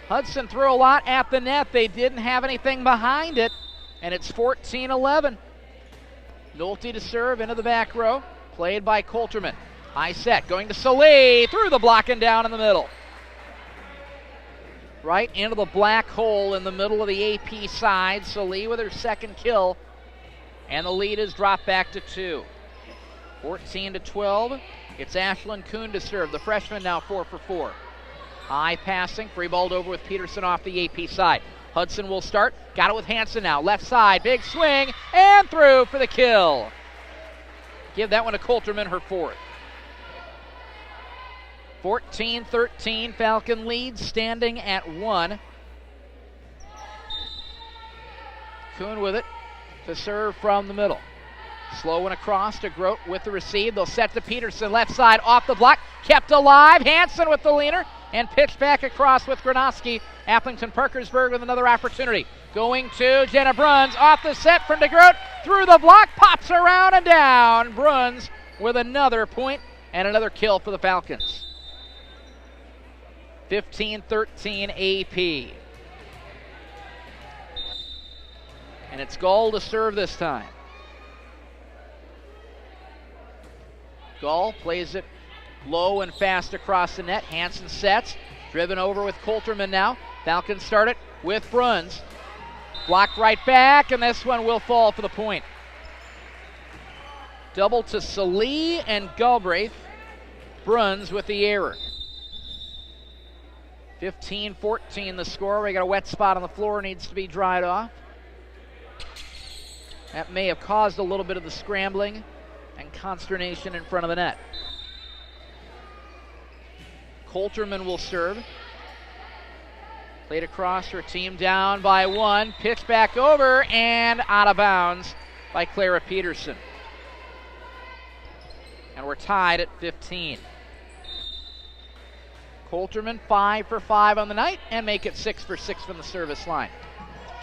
Hudson threw a lot at the net. They didn't have anything behind it, and it's 14-11. Nolte to serve into the back row, played by Coulterman. High set, going to Sallee, through the block and down in the middle. Right into the black hole in the middle of the AP side. Sallee with her second kill, and the lead is dropped back to 2. 14-12. It's Ashlyn Kuhn to serve. The freshman now 4 for 4. High passing, free balled over with Peterson off the AP side. Hudson will start, got it with Hansen now. Left side, big swing, and through for the kill. Give that one to Coulterman, her 4th. 14-13, Falcon lead, standing at 1. Kuhn with it to serve from the middle. Slow one across to Grote with the receive. They'll set to Peterson, left side, off the block, kept alive. Hansen with the leaner, and pitched back across with Granoski. Appleton-Parkersburg with another opportunity. Going to Jenna Bruns, off the set from DeGroat, through the block, pops around and down. Bruns with another point and another kill for the Falcons. 15-13 AP. And it's Gall to serve this time. Gall plays it low and fast across the net. Hansen sets, driven over with Coulterman now. Falcons start it with Bruns. Blocked right back, and this one will fall for the point. Double to Sallee and Galbraith. Bruns with the error. 15-14 the score. We got a wet spot on the floor, needs to be dried off. That may have caused a little bit of the scrambling and consternation in front of the net. Coulterman will serve. Played across, her team down by 1. Pitch back over and out of bounds by Clara Peterson. And we're tied at 15. Coulterman 5 for 5 on the night and make it 6 for 6 from the service line.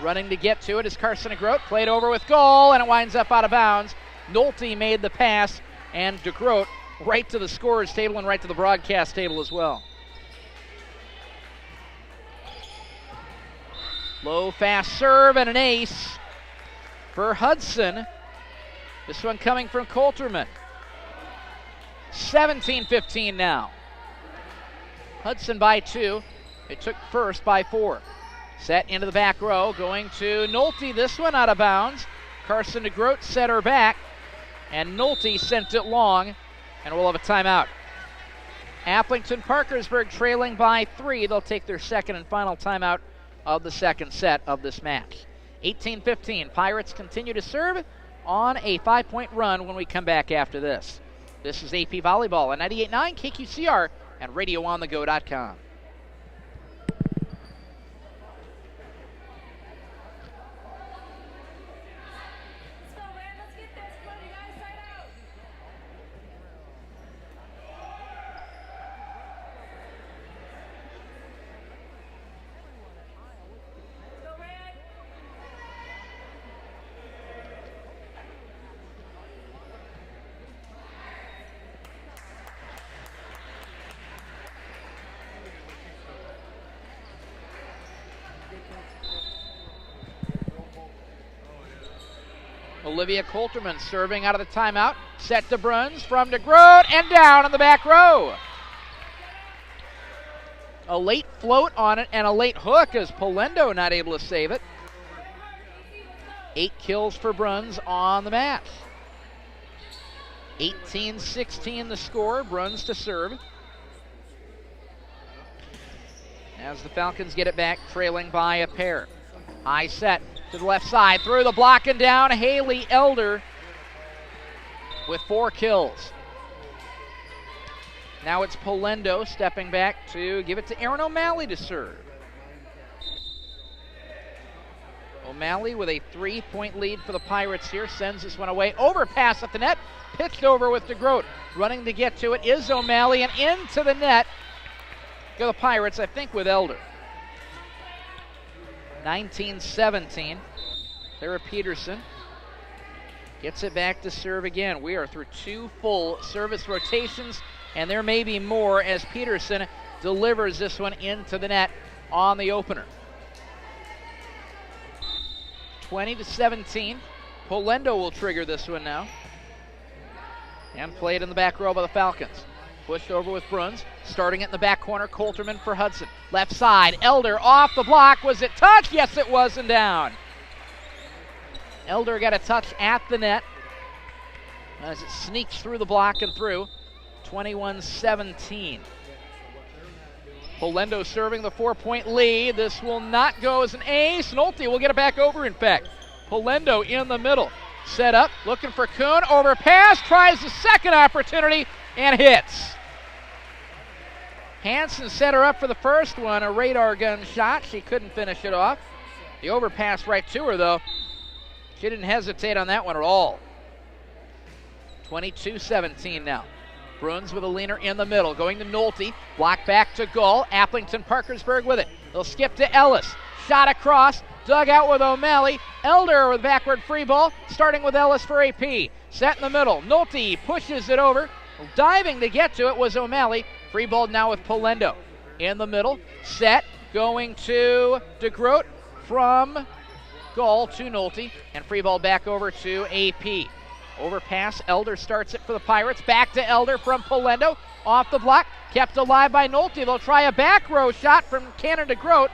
Running to get to it is Carson DeGroat. Played over with goal, and it winds up out of bounds. Nolte made the pass, and DeGroat right to the scorer's table and right to the broadcast table as well. Low, fast serve and an ace for Hudson. This one coming from Coulterman. 17-15 now. Hudson by 2. They took first by 4. Set into the back row, going to Nolte. This one out of bounds. Carson DeGroat set her back, and Nolte sent it long, and we'll have a timeout. Appleton-Parkersburg trailing by 3. They'll take their second and final timeout of the second set of this match. 18-15. Pirates continue to serve on a 5-point run when we come back after this. This is AP Volleyball on 98.9 KQCR and RadioOnTheGo.com. Olivia Coulterman serving out of the timeout. Set to Bruns from DeGroat and down in the back row. A late float on it and a late hook as Polendo not able to save it. 8 kills for Bruns on the match. 18-16 the score. Bruns to serve. As the Falcons get it back, trailing by a pair. High set to the left side, through the block and down. Haley Elder with 4 kills. Now it's Polendo stepping back to give it to Erin O'Malley to serve. O'Malley with a 3-point lead for the Pirates here, sends this one away. Overpass at the net, pitched over with DeGroat. Running to get to it is O'Malley, and into the net go the Pirates, I think, with Elder. 19-17. Clara Peterson Gets it back to serve again. We are through 2 full service rotations, and there may be more as Peterson delivers this one into the net on the opener. 20-17. Polendo will trigger this one now. And played in the back row by the Falcons. Pushed over with Bruns. Starting it in the back corner, Coulterman for Hudson. Left side, Elder off the block. Was it touched? Yes, it was, and down. Elder got a touch at the net as it sneaks through the block and through. 21-17. Polendo serving the 4-point lead. This will not go as an ace. Nolte will get it back over, in fact. Polendo in the middle. Set up, looking for Kuhn. Overpass, tries the second opportunity, and hits. Hansen set her up for the first one, a radar gun shot. She couldn't finish it off. The overpass right to her, though. She didn't hesitate on that one at all. 22-17 now. Bruns with a leaner in the middle, going to Nolte. Block back to Gull. Applington Parkersburg with it. They'll skip to Ellis. Shot across. Dug out with O'Malley. Elder with backward free ball. Starting with Ellis for AP. Set in the middle. Nolte pushes it over. Diving to get to it was O'Malley. Free ball now with Polendo. In the middle. Set. Going to DeGroat from Gull to Nolte. And free ball back over to AP. Overpass, Elder starts it for the Pirates. Back to Elder from Polendo. Off the block, kept alive by Nolte. They'll try a back row shot from Cannon to Grote.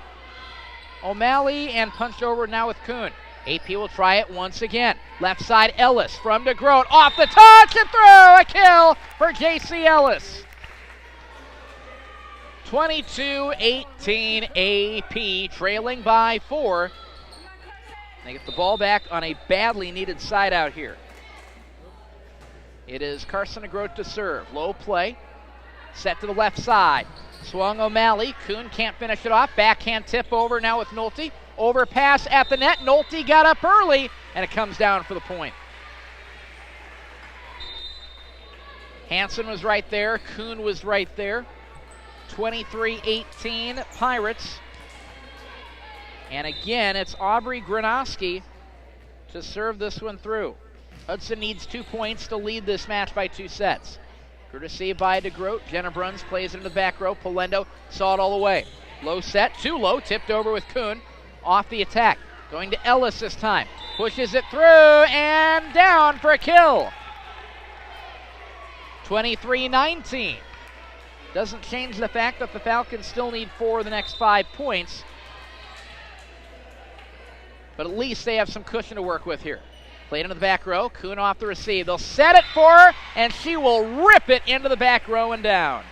O'Malley and punched over now with Kuhn. AP will try it once again. Left side, Ellis from de Groot. Off the touch and through. A kill for J.C. Ellis. 22-18 AP, trailing by 4. They get the ball back on a badly needed side out here. It is Carson de Groot to serve. Low play. Set to the left side. Swung O'Malley. Kuhn can't finish it off. Backhand tip over now with Nolte. Overpass at the net. Nolte got up early, and it comes down for the point. Hansen was right there. Kuhn was right there. 23-18 Pirates. And again, it's Aubrey Granoski to serve this one through. Hudson needs 2 points to lead this match by 2 sets. Courtesy by de Groot. Jenna Bruns plays into the back row. Polendo saw it all the way. Low set, too low, tipped over with Kuhn. Off the attack. Going to Ellis this time. Pushes it through and down for a kill. 23-19. Doesn't change the fact that the Falcons still need 4 of the next 5 points. But at least they have some cushion to work with here. Played into the back row. Kuhn off the receive. They'll set it for her, and she will rip it into the back row and down.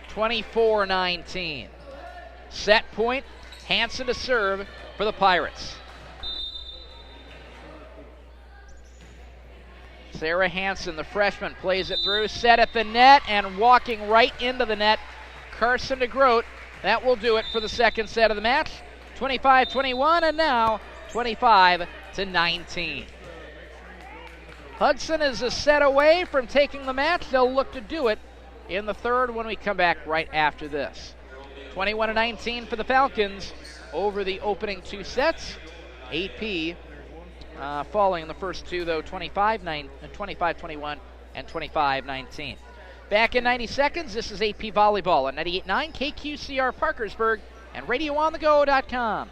24-19. Set point. Hansen to serve for the Pirates. Sarah Hansen, the freshman, plays it through. Set at the net and walking right into the net. Carson de Groot. That will do it for the second set of the match. 25-21, and now 25-19. Hudson is a set away from taking the match. They'll look to do it in the third when we come back right after this. 21-19 for the Falcons over the opening 2 sets. AP falling in the first 2, though, 25-21 and 25-19. Back in 90 seconds, this is AP Volleyball on 98.9 KQCR Parkersburg and RadioOnTheGo.com.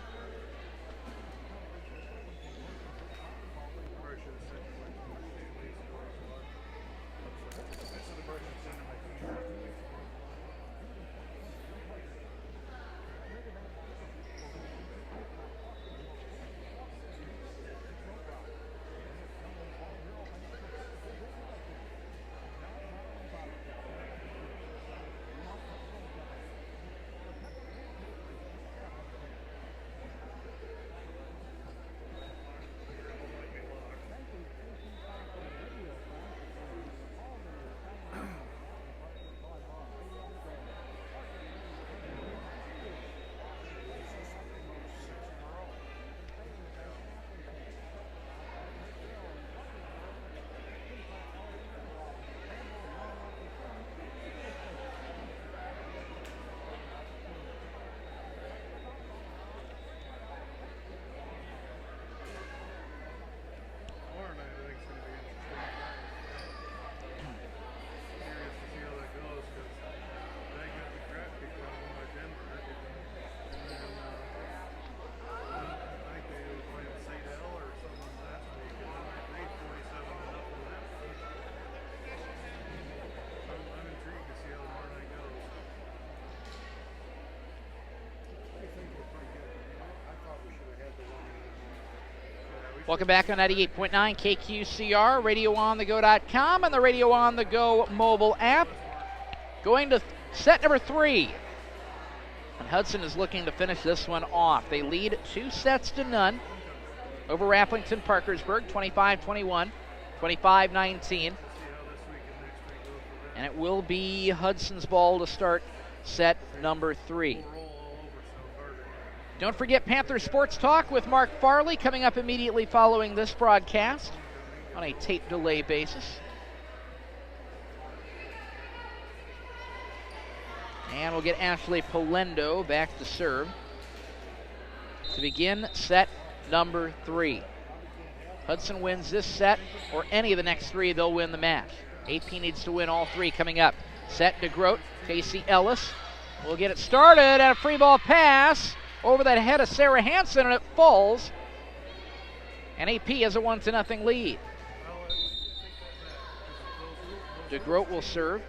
Welcome back on 98.9 KQCR, radioonthego.com, and the Radio On The Go mobile app. Going to set number 3. And Hudson is looking to finish this one off. They lead 2-0 over Appleton Parkersburg, 25-21, 25-19. And it will be Hudson's ball to start set number 3. Don't forget Panther Sports Talk with Mark Farley coming up immediately following this broadcast on a tape delay basis. And we'll get Ashley Polendo back to serve to begin set number 3. Hudson wins this set or any of the next 3, they'll win the match. AP needs to win all 3 coming up. Set DeGroat, Casey Ellis will get it started, and a free ball pass over the head of Sarah Hansen, and it falls. And AP has a 1-0 lead. DeGroat will serve.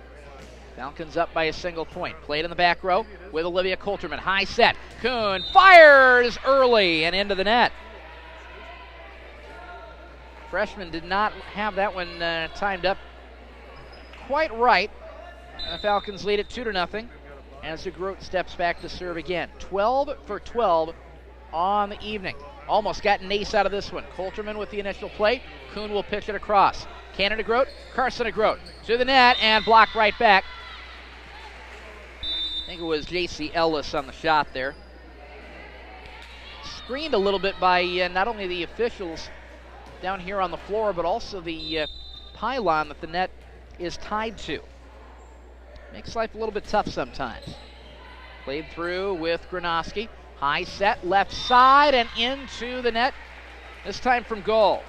Falcons up by a single point. Played in the back row with Olivia Coulterman. High set. Kuhn fires early and into the net. Freshman did not have that one timed up quite right. And the Falcons lead it 2-0. As DeGroat steps back to serve again. 12 for 12 on the evening. Almost got an ace out of this one. Coulterman with the initial play. Kuhn will pitch it across. Cannon DeGroat, Carson DeGroat to the net and blocked right back. I think it was J.C. Ellis on the shot there. Screened a little bit by not only the officials down here on the floor, but also the pylon that the net is tied to. Makes life a little bit tough sometimes. Played through with Granoski. High set, left side, and into the net. This time from goal.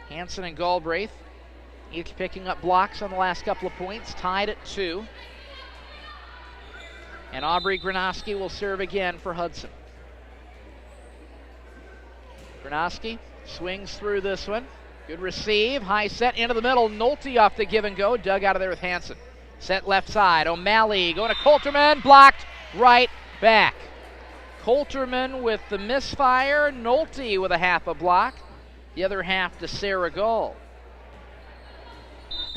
Hansen and Galbraith each picking up blocks on the last couple of points. Tied at 2. And Aubrey Granoski will serve again for Hudson. Granoski swings through this one. Good receive, high set into the middle. Nolte off the give and go, dug out of there with Hansen. Set left side, O'Malley going to Coulterman, blocked right back. Coulterman with the misfire, Nolte with a half a block. The other half to Sarah Gull.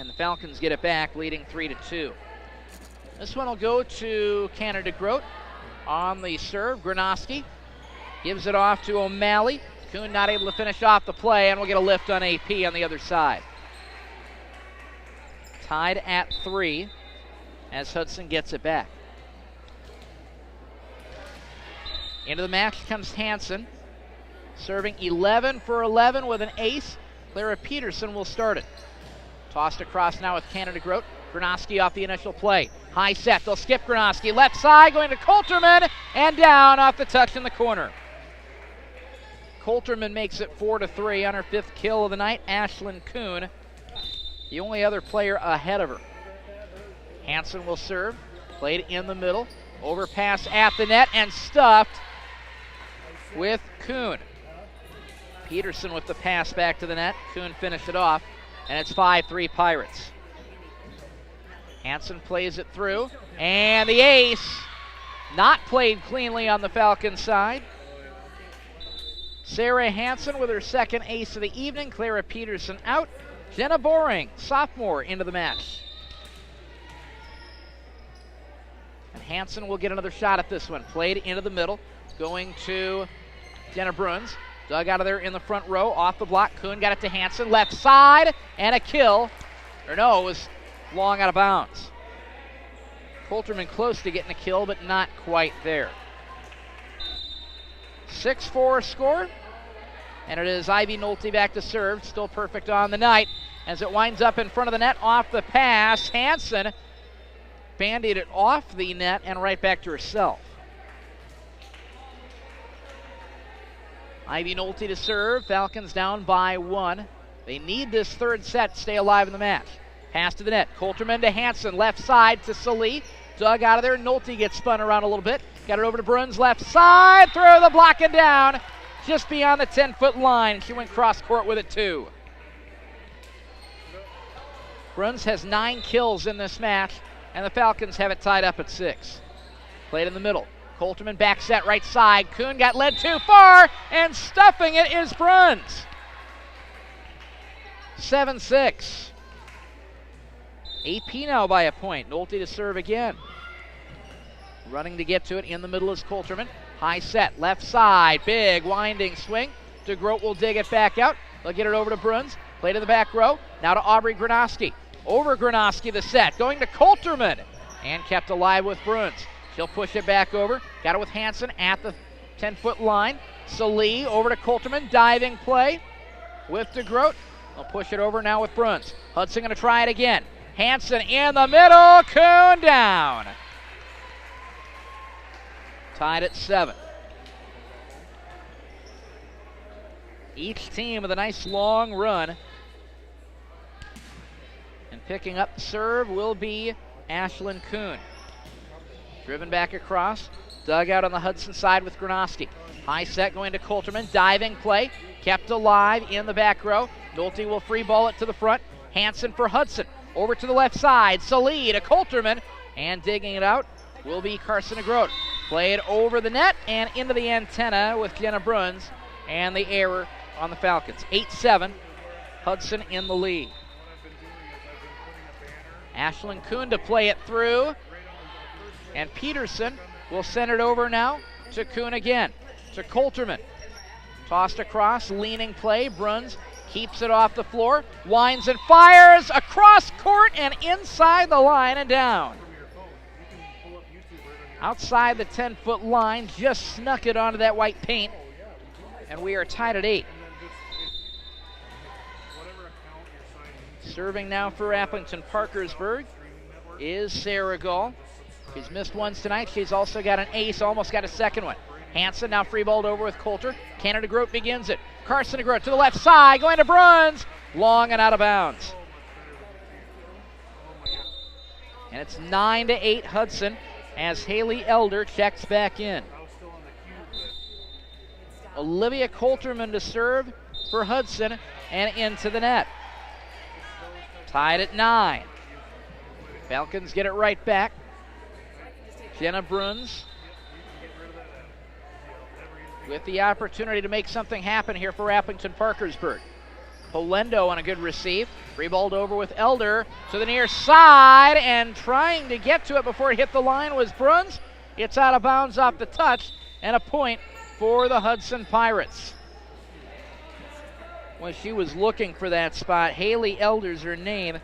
And the Falcons get it back, leading 3-2. This one will go to Canada DeGroat on the serve. Granoski gives it off to O'Malley. Kuhn not able to finish off the play, and we'll get a lift on AP on the other side. Tied at 3 as Hudson gets it back. Into the match comes Hansen, serving 11 for 11 with an ace. Clara Peterson will start it. Tossed across now with Canada DeGroat. Granoski off the initial play. High set, they'll skip Granoski. Left side going to Coulterman, and down off the touch in the corner. Coulterman makes it 4-3 on her 5th kill of the night. Ashlyn Kuhn, the only other player ahead of her. Hansen will serve. Played in the middle. Overpass at the net and stuffed with Kuhn. Peterson with the pass back to the net. Kuhn finished it off, and it's 5-3 Pirates. Hansen plays it through, and the ace not played cleanly on the Falcons side. Sarah Hansen with her 2nd ace of the evening. Clara Peterson out. Jenna Boring, sophomore, into the match. And Hansen will get another shot at this one. Played into the middle. Going to Jenna Bruns. Dug out of there in the front row. Off the block. Kuhn got it to Hansen. Left side. And a kill. Or no, it was long out of bounds. Coulterman close to getting a kill, but not quite there. 6-4 score. And it is Ivy Nolte back to serve. Still perfect on the night as it winds up in front of the net off the pass. Hansen bandied it off the net and right back to herself. Ivy Nolte to serve. Falcons down by 1. They need this 3rd set to stay alive in the match. Pass to the net. Coulterman to Hansen. Left side to Salee. Dug out of there. Nolte gets spun around a little bit. Got it over to Bruns. Left side. Through the block and down. Just beyond the 10-foot line. She went cross court with it too. Bruns has 9 kills in this match, and the Falcons have it tied up at 6. Played in the middle. Colterman back set right side. Kuhn got led too far, and stuffing it is Bruns. 7-6. AP now by a point. Nolte to serve again. Running to get to it in the middle is Colterman. High set, left side, big winding swing. DeGroat will dig it back out. They'll get it over to Bruns. Play to the back row. Now to Aubrey Granoski. Over Granoski the set. Going to Colterman. And kept alive with Bruns. She'll push it back over. Got it with Hansen at the 10-foot line. Salee over to Colterman. Diving play with DeGroat. They'll push it over now with Bruns. Hudson going to try it again. Hansen in the middle. Kuhn down. Tied at 7. Each team with a nice long run. And picking up the serve will be Ashlyn Kuhn. Driven back across. Dug out on the Hudson side with Granoski. High set going to Colterman. Diving play. Kept alive in the back row. Nolte will free ball it to the front. Hansen for Hudson. Over to the left side. Salee to Colterman. And digging it out will be Carson DeGroat. Played over the net and into the antenna with Jenna Bruns. And the error on the Falcons. 8-7. Hudson in the lead. Ashlyn Kuhn to play it through. And Peterson will send it over now to Kuhn again. To Colterman. Tossed across, leaning play. Bruns keeps it off the floor. Winds and fires across court and inside the line and down. Outside the 10-foot line, just snuck it onto that white paint. And we are tied at 8. Serving now for Appleton Parkersburg is Sarah Gall. She's missed ones tonight. She's also got an ace, almost got a second one. Hansen now free balled over with Coulter. Canada DeGroat begins it. Carson DeGroat to the left side, going to Bruns. Long and out of bounds. And it's 9-8 Hudson as Haley Elder checks back in. Olivia Colterman to serve for Hudson and into the net. Tied at 9. Falcons get it right back. Jenna Bruns with the opportunity to make something happen here for Appleton Parkersburg. Polendo on a good receive. Free-balled over with Elder to the near side, and trying to get to it before it hit the line was Bruns. It's out of bounds off the touch, and a point for the Hudson Pirates. When she was looking for that spot, Haley Elder's her name.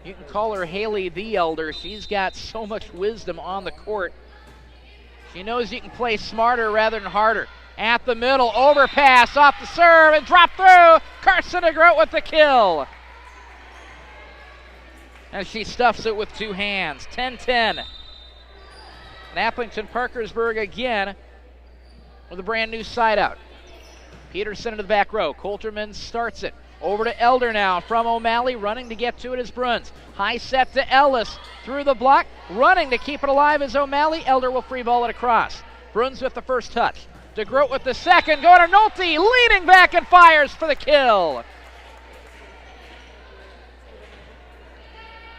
You can call her Haley the Elder. She's got so much wisdom on the court. She knows you can play smarter rather than harder. At the middle, overpass off the serve and drop through. Carson DeGroat with the kill. And she stuffs it with two hands. 10-10. And Appleton Parkersburg again with a brand new side out. Peterson into the back row. Colterman starts it. Over to Elder now from O'Malley. Running to get to it is Bruns. High set to Ellis through the block. Running to keep it alive is O'Malley. Elder will free ball it across. Bruns with the first touch. DeGroat with the second. Going to Nolte. Leaning back and fires for the kill.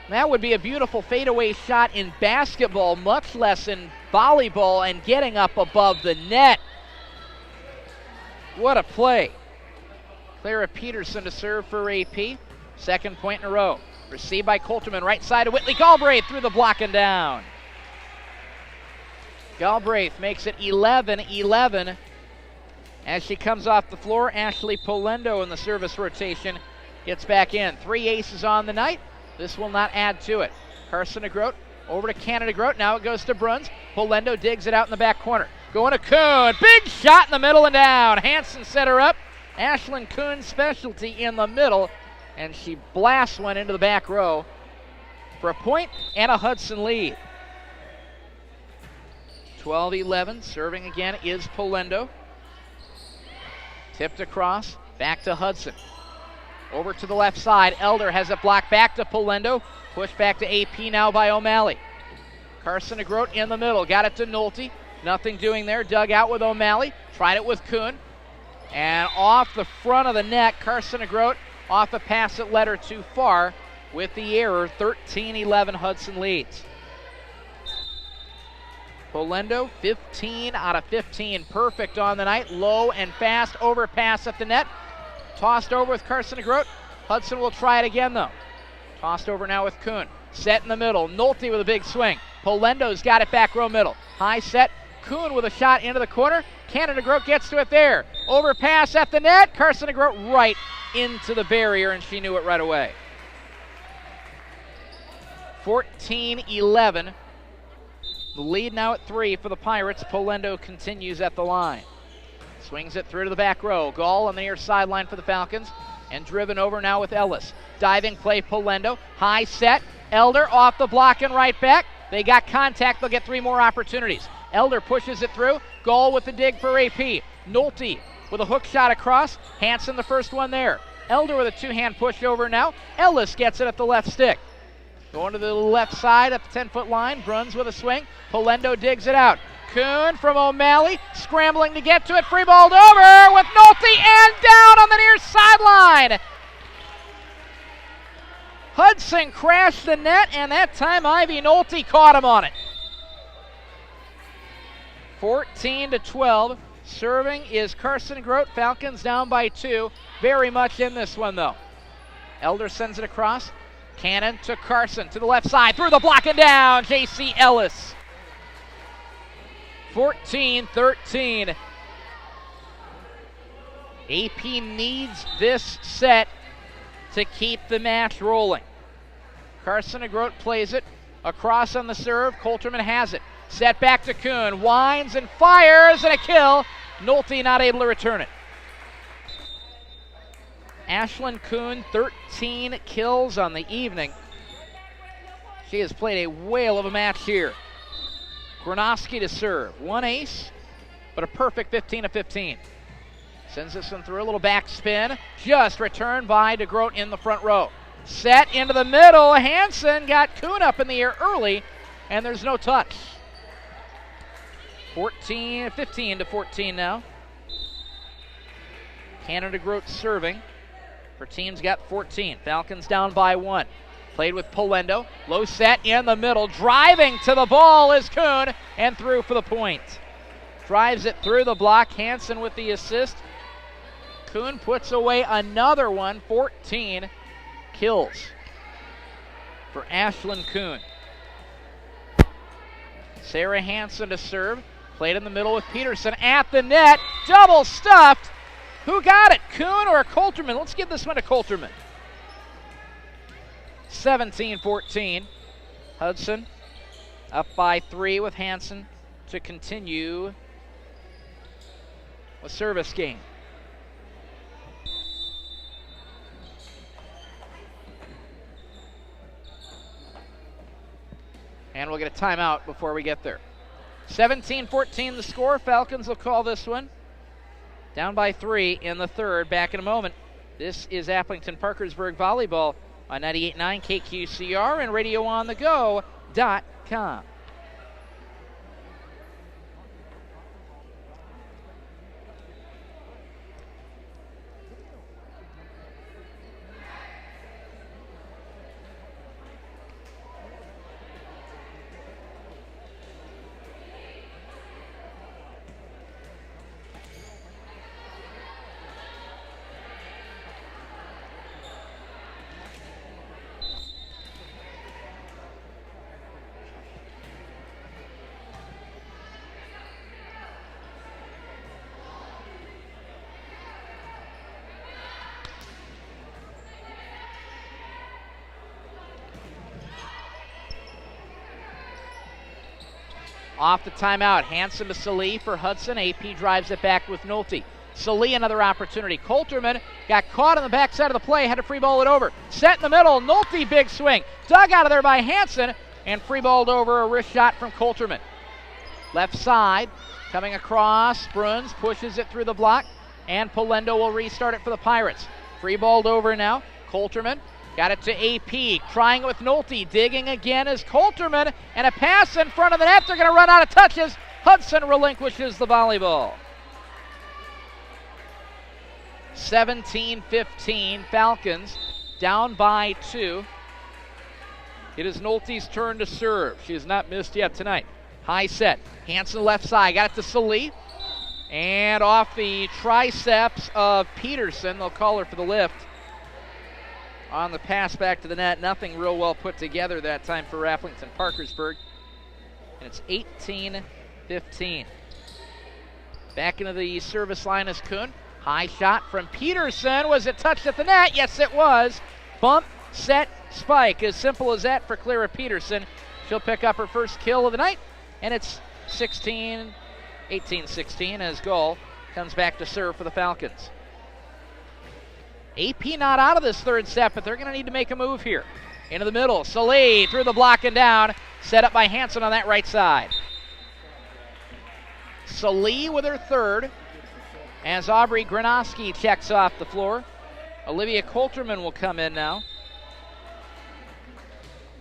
That would be a beautiful fadeaway shot in basketball, much less in volleyball, and getting up above the net. What a play. Clara Peterson to serve for AP. Second point in a row. Received by Colterman, right side of Whitley Galbraith through the block and down. Galbraith makes it 11-11 as she comes off the floor. Ashley Polendo in the service rotation gets back in. 3 aces on the night. This will not add to it. Carson DeGroat over to Canada DeGroat. Now it goes to Bruns. Polendo digs it out in the back corner. Going to Kuhn. Big shot in the middle and down. Hansen set her up. Ashlyn Kuhn's specialty in the middle, and she blasts one into the back row for a point and a Hudson lead. 12-11. Serving again is Polendo. Tipped across. Back to Hudson. Over to the left side. Elder has it blocked back to Polendo. Pushed back to AP now by O'Malley. Carson DeGroat in the middle. Got it to Nolte. Nothing doing there. Dug out with O'Malley. Tried it with Kuhn. And off the front of the net, Carson DeGroat off a pass that led her too far with the error. 13-11 Hudson leads. Polendo, 15 out of 15. Perfect on the night. Low and fast overpass at the net. Tossed over with Carson DeGroat. Hudson will try it again, though. Tossed over now with Kuhn. Set in the middle. Nolte with a big swing. Polendo's got it back row middle. High set. Kuhn with a shot into the corner. Canada DeGroat gets to it there. Overpass at the net. Carson DeGroat right into the barrier, and she knew it right away. 14-11. The lead now at 3 for the Pirates. Polendo continues at the line. Swings it through to the back row. Gall on the near sideline for the Falcons. And driven over now with Ellis. Diving play, Polendo. High set. Elder off the block and right back. They got contact. They'll get 3 more opportunities. Elder pushes it through. Gall with the dig for AP. Nolte with a hook shot across. Hansen the first one there. Elder with a 2-hand push over now. Ellis gets it at the left stick. Going to the left side at the 10-foot line. Bruns with a swing. Polendo digs it out. Kuhn from O'Malley, scrambling to get to it. Free balled over with Nolte and down on the near sideline. Hudson crashed the net, and that time Ivy Nolte caught him on it. 14-12. Serving is Carson DeGroat. Falcons down by 2. Very much in this one, though. Elder sends it across. Cannon to Carson to the left side. Through the block and down. J.C. Ellis. 14-13. AP needs this set to keep the match rolling. Carson DeGroat plays it across on the serve. Coulterman has it. Set back to Kuhn. Winds and fires and a kill. Nolte not able to return it. Ashlyn Kuhn, 13 kills on the evening. She has played a whale of a match here. Gronowski to serve. 1 ace, but a perfect 15-15. Sends this one through a little back spin. Just returned by DeGroat in the front row. Set into the middle. Hansen got Kuhn up in the air early, and there's no touch. 15-14 now. Canada DeGroat serving. Her team's got 14. Falcons down by 1. Played with Polendo. Low set in the middle. Driving to the ball is Kuhn and through for the point. Drives it through the block. Hansen with the assist. Kuhn puts away another one. 14 kills for Ashlyn Kuhn. Sarah Hansen to serve. Played in the middle with Peterson at the net. Double stuffed. Who got it? Kuhn or Coulterman? Let's give this one to Coulterman. 17-14. Hudson up by 3 with Hansen to continue a service game. And we'll get a timeout before we get there. 17-14 the score. Falcons will call this one. Down by 3 in the third. Back in a moment. This is Appleton Parkersburg Volleyball on 98.9 KQCR and RadioOnTheGo.com. Off the timeout, Hansen to Salee for Hudson. AP drives it back with Nolte. Salee another opportunity. Coulterman got caught on the backside of the play, had to free ball it over. Set in the middle, Nolte big swing. Dug out of there by Hansen and free balled over a wrist shot from Coulterman. Left side, coming across, Bruns pushes it through the block and Polendo will restart it for the Pirates. Free balled over now, Coulterman. Got it to AP, trying it with Nolte, digging again is Coulterman, and a pass in front of the net. They're going to run out of touches. Hudson relinquishes the volleyball. 17-15, Falcons down by 2. It is Nolte's turn to serve. She has not missed yet tonight. High set. Hanson left side. Got it to Salee. And off the triceps of Peterson. They'll call her for the lift. On the pass back to the net. Nothing real well put together that time for Appleton Parkersburg. And it's 18-15. Back into the service line is Kuhn. High shot from Peterson. Was it touched at the net? Yes, it was. Bump, set, spike. As simple as that for Clara Peterson. She'll pick up her first kill of the night. And it's 18-16 as Gull comes back to serve for the Falcons. AP not out of this third set, but they're going to need to make a move here. Into the middle. Salee through the block and down. Set up by Hanson on that right side. Salee with her third as Aubrey Granoski checks off the floor. Olivia Coulterman will come in now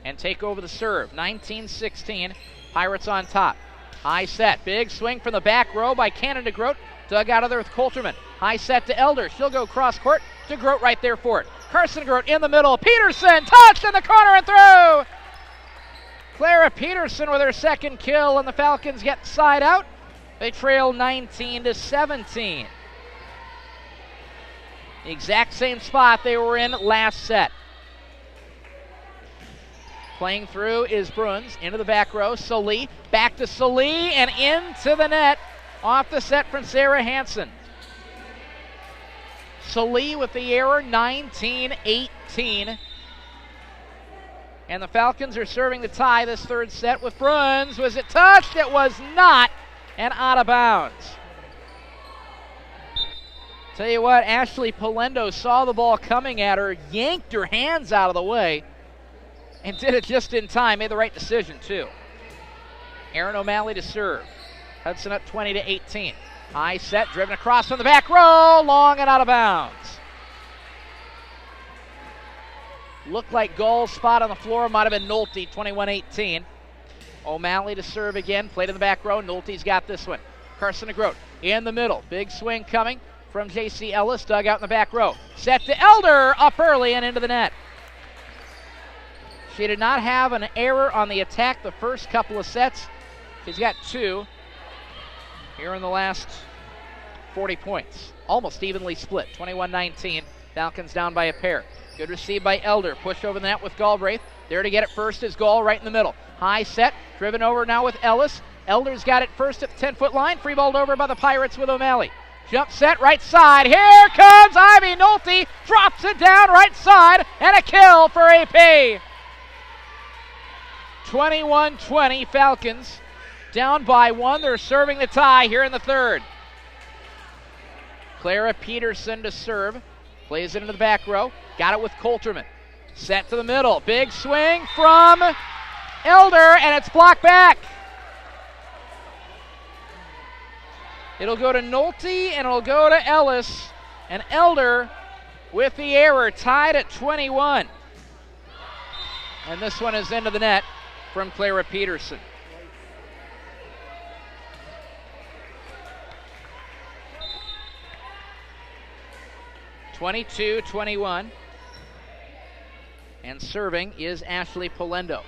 and take over the serve. 19-16, Pirates on top. High set, big swing from the back row by Canada Grote. Dug out of there with Coulterman. High set to Elder. She'll go cross court to Grote right there for it. Carson Grote in the middle. Peterson touched in the corner and through. Clara Peterson with her second kill, and the Falcons get side out. They trail 19-17. The exact same spot they were in last set. Playing through is Bruns into the back row. Salee back to Salee and into the net off the set from Sarah Hanson. Salee with the error, 19-18. And the Falcons are serving the tie this third set with Bruns. Was it touched? It was not, and out of bounds. Tell you what, Ashley Polendo saw the ball coming at her, yanked her hands out of the way, and did it just in time. Made the right decision, too. Erin O'Malley to serve. Hudson up 20-18. High set, driven across from the back row, long and out of bounds. Looked like Gull's spot on the floor, might have been Nolte, 21-18. O'Malley to serve again, played in the back row. Nolte's got this one. Carson Grote in the middle. Big swing coming from J.C. Ellis, dug out in the back row. Set to Elder, up early and into the net. She did not have an error on the attack the first couple of sets. She's got two here in the last 40 points. Almost evenly split, 21-19. Falcons down by a pair. Good receive by Elder. Push over the net with Galbraith. There to get it first is Gall right in the middle. High set, driven over now with Ellis. Elder's got it first at the 10-foot line. Free balled over by the Pirates with O'Malley. Jump set, right side. Here comes Ivy Nolte. Drops it down right side, and a kill for AP. 21-20 Falcons. Down by one. They're serving the tie here in the third. Clara Peterson to serve. Plays it into the back row. Got it with Coulterman. Set to the middle. Big swing from Elder, and it's blocked back. It'll go to Nolte, and it'll go to Ellis. And Elder with the error, tied at 21. And this one is into the net from Clara Peterson. (22-21). And serving is Ashley Polendo.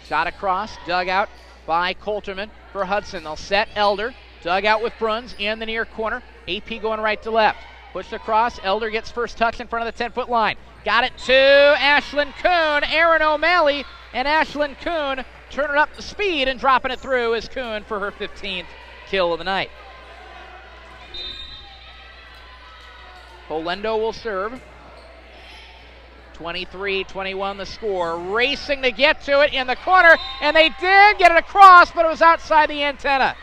Shot across, dug out by Coulterman for Hudson. They'll set Elder. Dug out with Bruns in the near corner. AP going right to left. Pushed across. Elder gets first touch in front of the 10-foot line. Got it to Ashlyn Kuhn. Erin O'Malley and Ashlyn Kuhn turning up the speed and dropping it through is Kuhn for her 15th kill of the night. Polendo will serve. 23-21 the score. Racing to get to it in the corner, and they did get it across, but it was outside the antenna.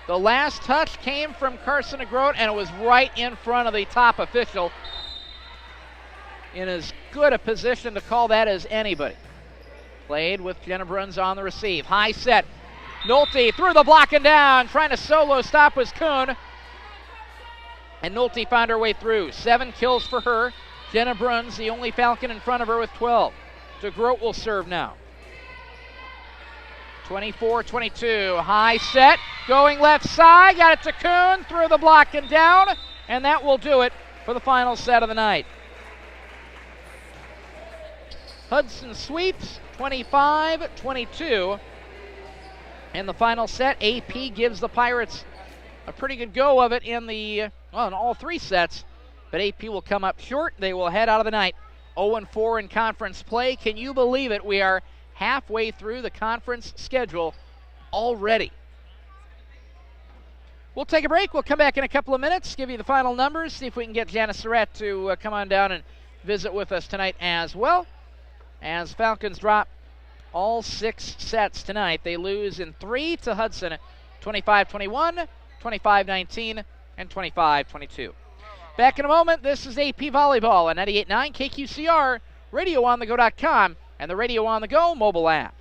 The last touch came from Carson Grote, and it was right in front of the top official. In as good a position to call that as anybody. Played with Jenna Bruns on the receive. High set. Nolte through the block and down. Trying to solo stop was Kuhn. And Nolte found her way through. 7 kills for her. Jenna Bruns, the only Falcon in front of her with 12. DeGroat will serve now. 24-22. High set. Going left side. Got it to Kuhn. Through the block and down. And that will do it for the final set of the night. Hudson sweeps 25-22. In the final set, AP gives the Pirates a pretty good go of it in in all 3 sets, but AP will come up short. They will head out of the night 0-4 in conference play. Can you believe it? We are halfway through the conference schedule already. We'll take a break. We'll come back in a couple of minutes, give you the final numbers, see if we can get Janice Surratt to come on down and visit with us tonight as well. As Falcons drop all 6 sets tonight, they lose in 3 to Hudson, 25-21, 25-19, and 25-22. Back in a moment. This is AP Volleyball on 98.9 KQCR, RadioOnTheGo.com, and the Radio on the Go mobile app.